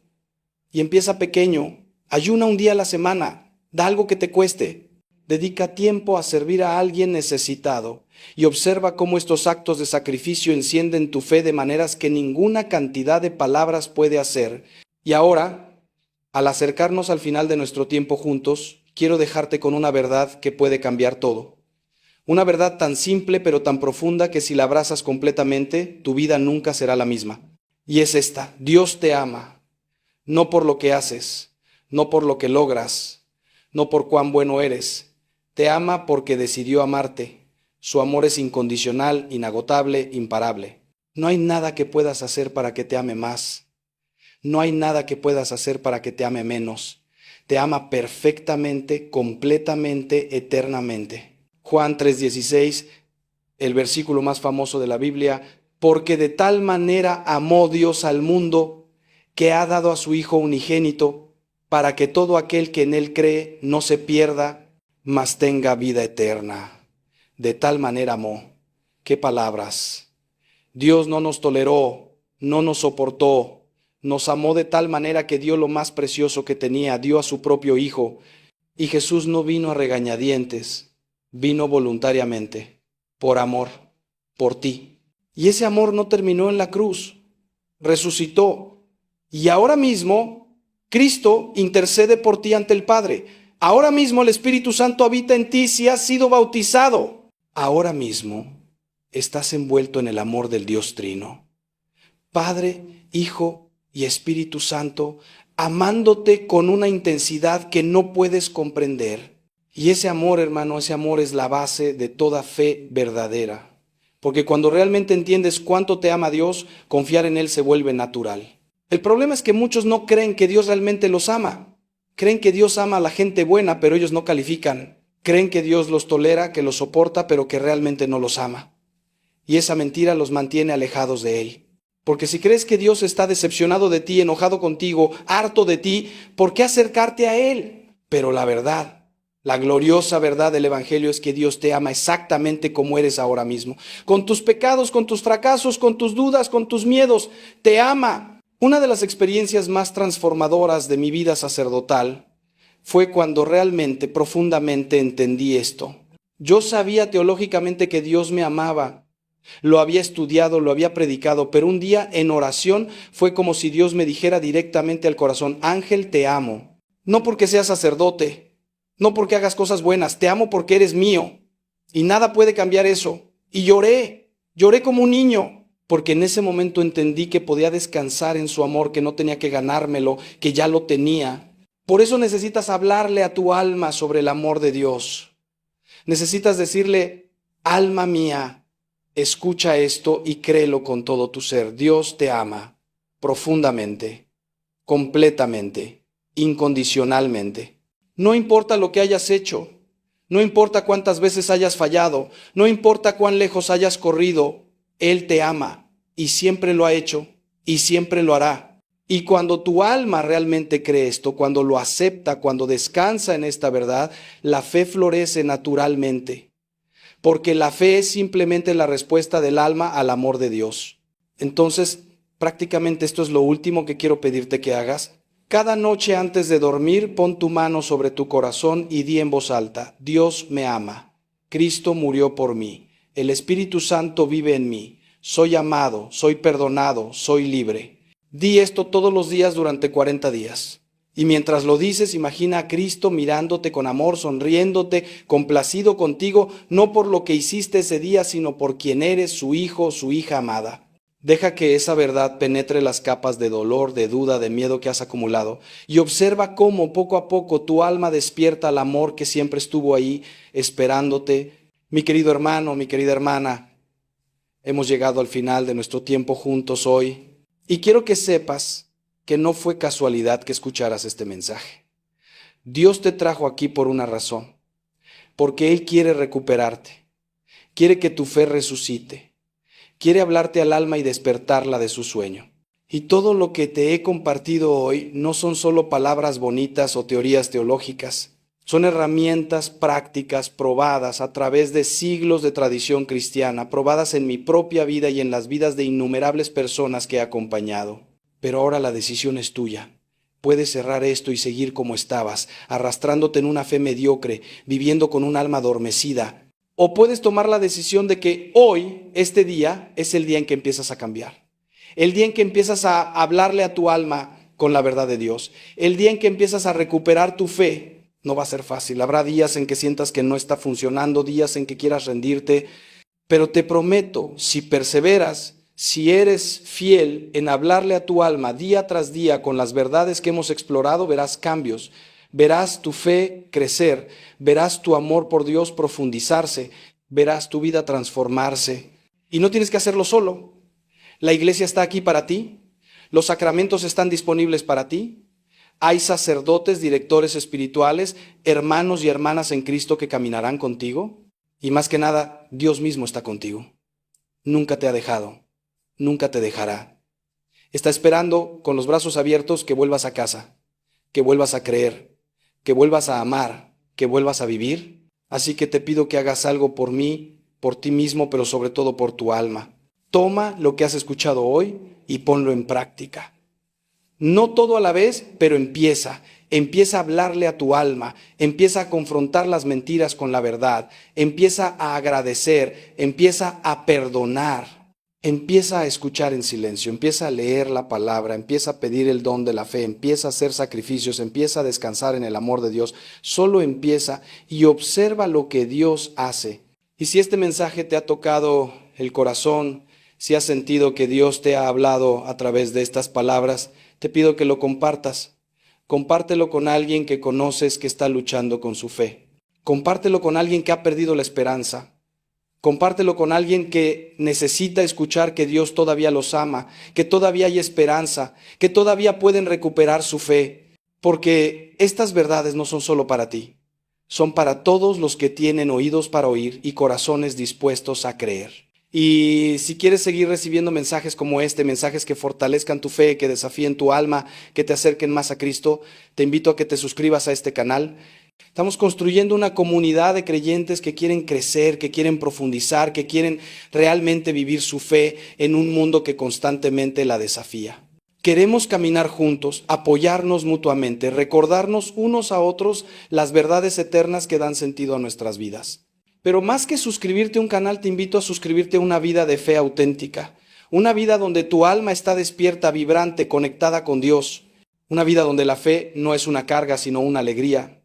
Y empieza pequeño, ayuna un día a la semana, da algo que te cueste. Dedica tiempo a servir a alguien necesitado y observa cómo estos actos de sacrificio encienden tu fe de maneras que ninguna cantidad de palabras puede hacer. Y ahora, al acercarnos al final de nuestro tiempo juntos, quiero dejarte con una verdad que puede cambiar todo. Una verdad tan simple pero tan profunda que si la abrazas completamente, tu vida nunca será la misma. Y es esta: Dios te ama, no por lo que haces, no por lo que logras, no por cuán bueno eres. Te ama porque decidió amarte. Su amor es incondicional, inagotable, imparable. No hay nada que puedas hacer para que te ame más. No hay nada que puedas hacer para que te ame menos. Te ama perfectamente, completamente, eternamente. Juan 3:16, el versículo más famoso de la Biblia, porque de tal manera amó Dios al mundo que ha dado a su Hijo unigénito para que todo aquel que en Él cree no se pierda, mas tenga vida eterna. De tal manera amó. ¡Qué palabras! Dios no nos toleró, no nos soportó, nos amó de tal manera que dio lo más precioso que tenía, dio a su propio Hijo. Y Jesús no vino a regañadientes. Vino voluntariamente, por amor, por ti. Y ese amor no terminó en la cruz, resucitó. Y ahora mismo, Cristo intercede por ti ante el Padre. Ahora mismo el Espíritu Santo habita en ti si has sido bautizado. Ahora mismo estás envuelto en el amor del Dios Trino. Padre, Hijo y Espíritu Santo amándote con una intensidad que no puedes comprender. Y ese amor, hermano, ese amor es la base de toda fe verdadera. Porque cuando realmente entiendes cuánto te ama Dios, confiar en Él se vuelve natural. El problema es que muchos no creen que Dios realmente los ama. Creen que Dios ama a la gente buena, pero ellos no califican. Creen que Dios los tolera, que los soporta, pero que realmente no los ama. Y esa mentira los mantiene alejados de Él. Porque si crees que Dios está decepcionado de ti, enojado contigo, harto de ti, ¿por qué acercarte a Él? Pero la verdad, la gloriosa verdad del Evangelio es que Dios te ama exactamente como eres ahora mismo. Con tus pecados, con tus fracasos, con tus dudas, con tus miedos, te ama. Una de las experiencias más transformadoras de mi vida sacerdotal fue cuando realmente, profundamente entendí esto. Yo sabía teológicamente que Dios me amaba. Lo había estudiado, lo había predicado, pero un día en oración fue como si Dios me dijera directamente al corazón: Ángel, te amo. No porque seas sacerdote, no porque hagas cosas buenas, te amo porque eres mío. Y nada puede cambiar eso. Y lloré como un niño, porque en ese momento entendí que podía descansar en su amor, que no tenía que ganármelo, que ya lo tenía. Por eso necesitas hablarle a tu alma sobre el amor de Dios. Necesitas decirle: alma mía, escucha esto y créelo con todo tu ser. Dios te ama profundamente, completamente, incondicionalmente. No importa lo que hayas hecho, no importa cuántas veces hayas fallado, no importa cuán lejos hayas corrido, Él te ama y siempre lo ha hecho y siempre lo hará. Y cuando tu alma realmente cree esto, cuando lo acepta, cuando descansa en esta verdad, la fe florece naturalmente. Porque la fe es simplemente la respuesta del alma al amor de Dios. Entonces, prácticamente esto es lo último que quiero pedirte que hagas. Cada noche antes de dormir, pon tu mano sobre tu corazón y di en voz alta: Dios me ama. Cristo murió por mí. El Espíritu Santo vive en mí. Soy amado, soy perdonado, soy libre. Di esto todos los días durante 40 días. Y mientras lo dices, imagina a Cristo mirándote con amor, sonriéndote, complacido contigo, no por lo que hiciste ese día, sino por quien eres, su hijo, su hija amada. Deja que esa verdad penetre las capas de dolor, de duda, de miedo que has acumulado, y observa cómo poco a poco tu alma despierta al amor que siempre estuvo ahí esperándote. Mi querido hermano, mi querida hermana, hemos llegado al final de nuestro tiempo juntos hoy, y quiero que sepas que no fue casualidad que escucharas este mensaje. Dios te trajo aquí por una razón, porque Él quiere recuperarte, quiere que tu fe resucite, quiere hablarte al alma y despertarla de su sueño. Y todo lo que te he compartido hoy no son solo palabras bonitas o teorías teológicas, son herramientas prácticas probadas a través de siglos de tradición cristiana, probadas en mi propia vida y en las vidas de innumerables personas que he acompañado. Pero ahora la decisión es tuya. Puedes cerrar esto y seguir como estabas, arrastrándote en una fe mediocre, viviendo con un alma adormecida. O puedes tomar la decisión de que hoy, este día, es el día en que empiezas a cambiar. El día en que empiezas a hablarle a tu alma con la verdad de Dios. El día en que empiezas a recuperar tu fe. No va a ser fácil. Habrá días en que sientas que no está funcionando, días en que quieras rendirte. Pero te prometo, si perseveras, si eres fiel en hablarle a tu alma día tras día con las verdades que hemos explorado, verás cambios, verás tu fe crecer, verás tu amor por Dios profundizarse, verás tu vida transformarse. Y no tienes que hacerlo solo. La iglesia está aquí para ti, los sacramentos están disponibles para ti, hay sacerdotes, directores espirituales, hermanos y hermanas en Cristo que caminarán contigo, y más que nada, Dios mismo está contigo. Nunca te ha dejado. Nunca te dejará. Está esperando con los brazos abiertos que vuelvas a casa, que vuelvas a creer, que vuelvas a amar, que vuelvas a vivir. Así que te pido que hagas algo por mí, por ti mismo, pero sobre todo por tu alma. Toma lo que has escuchado hoy y ponlo en práctica. No todo a la vez, pero empieza a hablarle a tu alma, empieza a confrontar las mentiras con la verdad, empieza a agradecer, empieza a perdonar. Empieza a escuchar en silencio, empieza a leer la palabra, empieza a pedir el don de la fe, empieza a hacer sacrificios, empieza a descansar en el amor de Dios. Solo empieza y observa lo que Dios hace. Y si este mensaje te ha tocado el corazón, si has sentido que Dios te ha hablado a través de estas palabras, te pido que lo compartas. Compártelo con alguien que conoces que está luchando con su fe. Compártelo con alguien que ha perdido la esperanza. Compártelo con alguien que necesita escuchar que Dios todavía los ama, que todavía hay esperanza, que todavía pueden recuperar su fe. Porque estas verdades no son solo para ti, son para todos los que tienen oídos para oír y corazones dispuestos a creer. Y si quieres seguir recibiendo mensajes como este, mensajes que fortalezcan tu fe, que desafíen tu alma, que te acerquen más a Cristo, te invito a que te suscribas a este canal. Estamos construyendo una comunidad de creyentes que quieren crecer, que quieren profundizar, que quieren realmente vivir su fe en un mundo que constantemente la desafía. Queremos caminar juntos, apoyarnos mutuamente, recordarnos unos a otros las verdades eternas que dan sentido a nuestras vidas. Pero más que suscribirte a un canal, te invito a suscribirte a una vida de fe auténtica, una vida donde tu alma está despierta, vibrante, conectada con Dios, una vida donde la fe no es una carga, sino una alegría,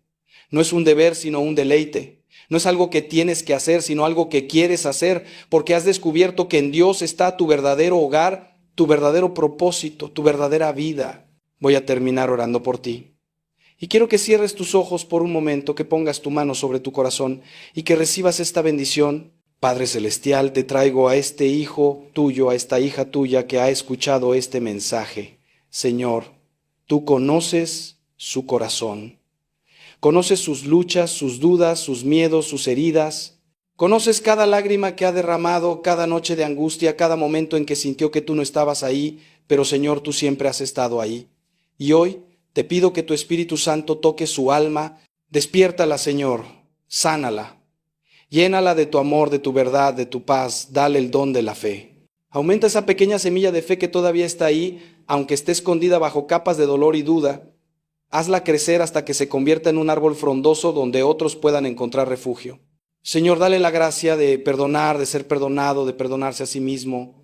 no es un deber, sino un deleite, no es algo que tienes que hacer, sino algo que quieres hacer, porque has descubierto que en Dios está tu verdadero hogar, tu verdadero propósito, tu verdadera vida. Voy a terminar orando por ti. Y quiero que cierres tus ojos por un momento, que pongas tu mano sobre tu corazón y que recibas esta bendición. Padre Celestial, te traigo a este hijo tuyo, a esta hija tuya que ha escuchado este mensaje. Señor, tú conoces su corazón. Conoces sus luchas, sus dudas, sus miedos, sus heridas. Conoces cada lágrima que ha derramado, cada noche de angustia, cada momento en que sintió que tú no estabas ahí, pero Señor, tú siempre has estado ahí. Y hoy te pido que tu Espíritu Santo toque su alma, despiértala, Señor, sánala, llénala de tu amor, de tu verdad, de tu paz, dale el don de la fe. Aumenta esa pequeña semilla de fe que todavía está ahí, aunque esté escondida bajo capas de dolor y duda. Hazla crecer hasta que se convierta en un árbol frondoso donde otros puedan encontrar refugio. Señor, dale la gracia de perdonar, de ser perdonado, de perdonarse a sí mismo.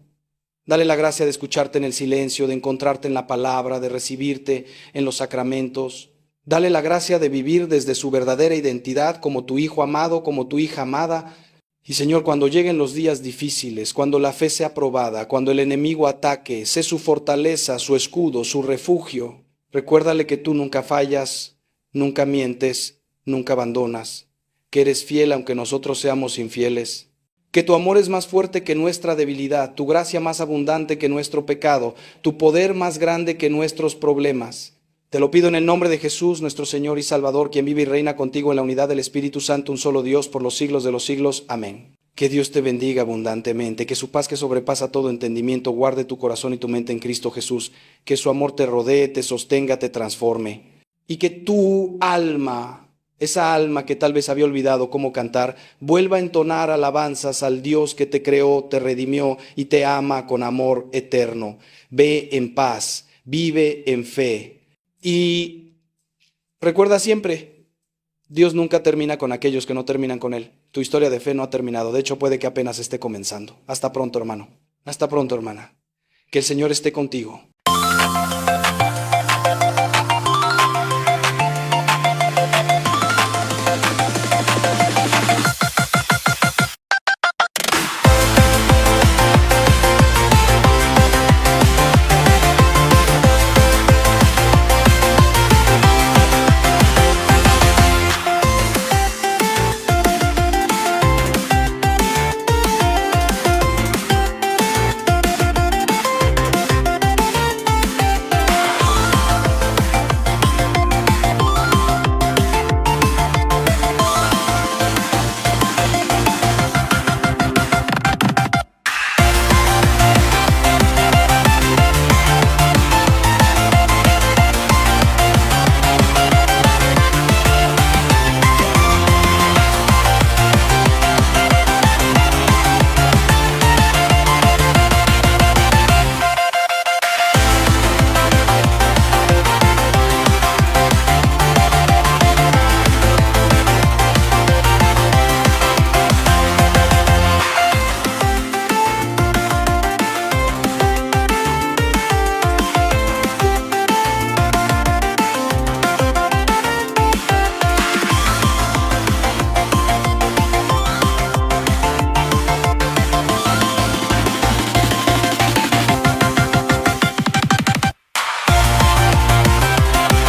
Dale la gracia de escucharte en el silencio, de encontrarte en la palabra, de recibirte en los sacramentos. Dale la gracia de vivir desde su verdadera identidad como tu hijo amado, como tu hija amada. Y Señor, cuando lleguen los días difíciles, cuando la fe sea probada, cuando el enemigo ataque, sé su fortaleza, su escudo, su refugio. Recuérdale que tú nunca fallas, nunca mientes, nunca abandonas, que eres fiel aunque nosotros seamos infieles. Que tu amor es más fuerte que nuestra debilidad, tu gracia más abundante que nuestro pecado, tu poder más grande que nuestros problemas. Te lo pido en el nombre de Jesús, nuestro Señor y Salvador, quien vive y reina contigo en la unidad del Espíritu Santo, un solo Dios, por los siglos de los siglos. Amén. Que Dios te bendiga abundantemente, que su paz que sobrepasa todo entendimiento guarde tu corazón y tu mente en Cristo Jesús, que su amor te rodee, te sostenga, te transforme, y que tu alma, esa alma que tal vez había olvidado cómo cantar, vuelva a entonar alabanzas al Dios que te creó, te redimió y te ama con amor eterno. Ve en paz, vive en fe. Y recuerda siempre, Dios nunca termina con aquellos que no terminan con Él. Tu historia de fe no ha terminado, de hecho puede que apenas esté comenzando. Hasta pronto, hermano. Hasta pronto, hermana. Que el Señor esté contigo.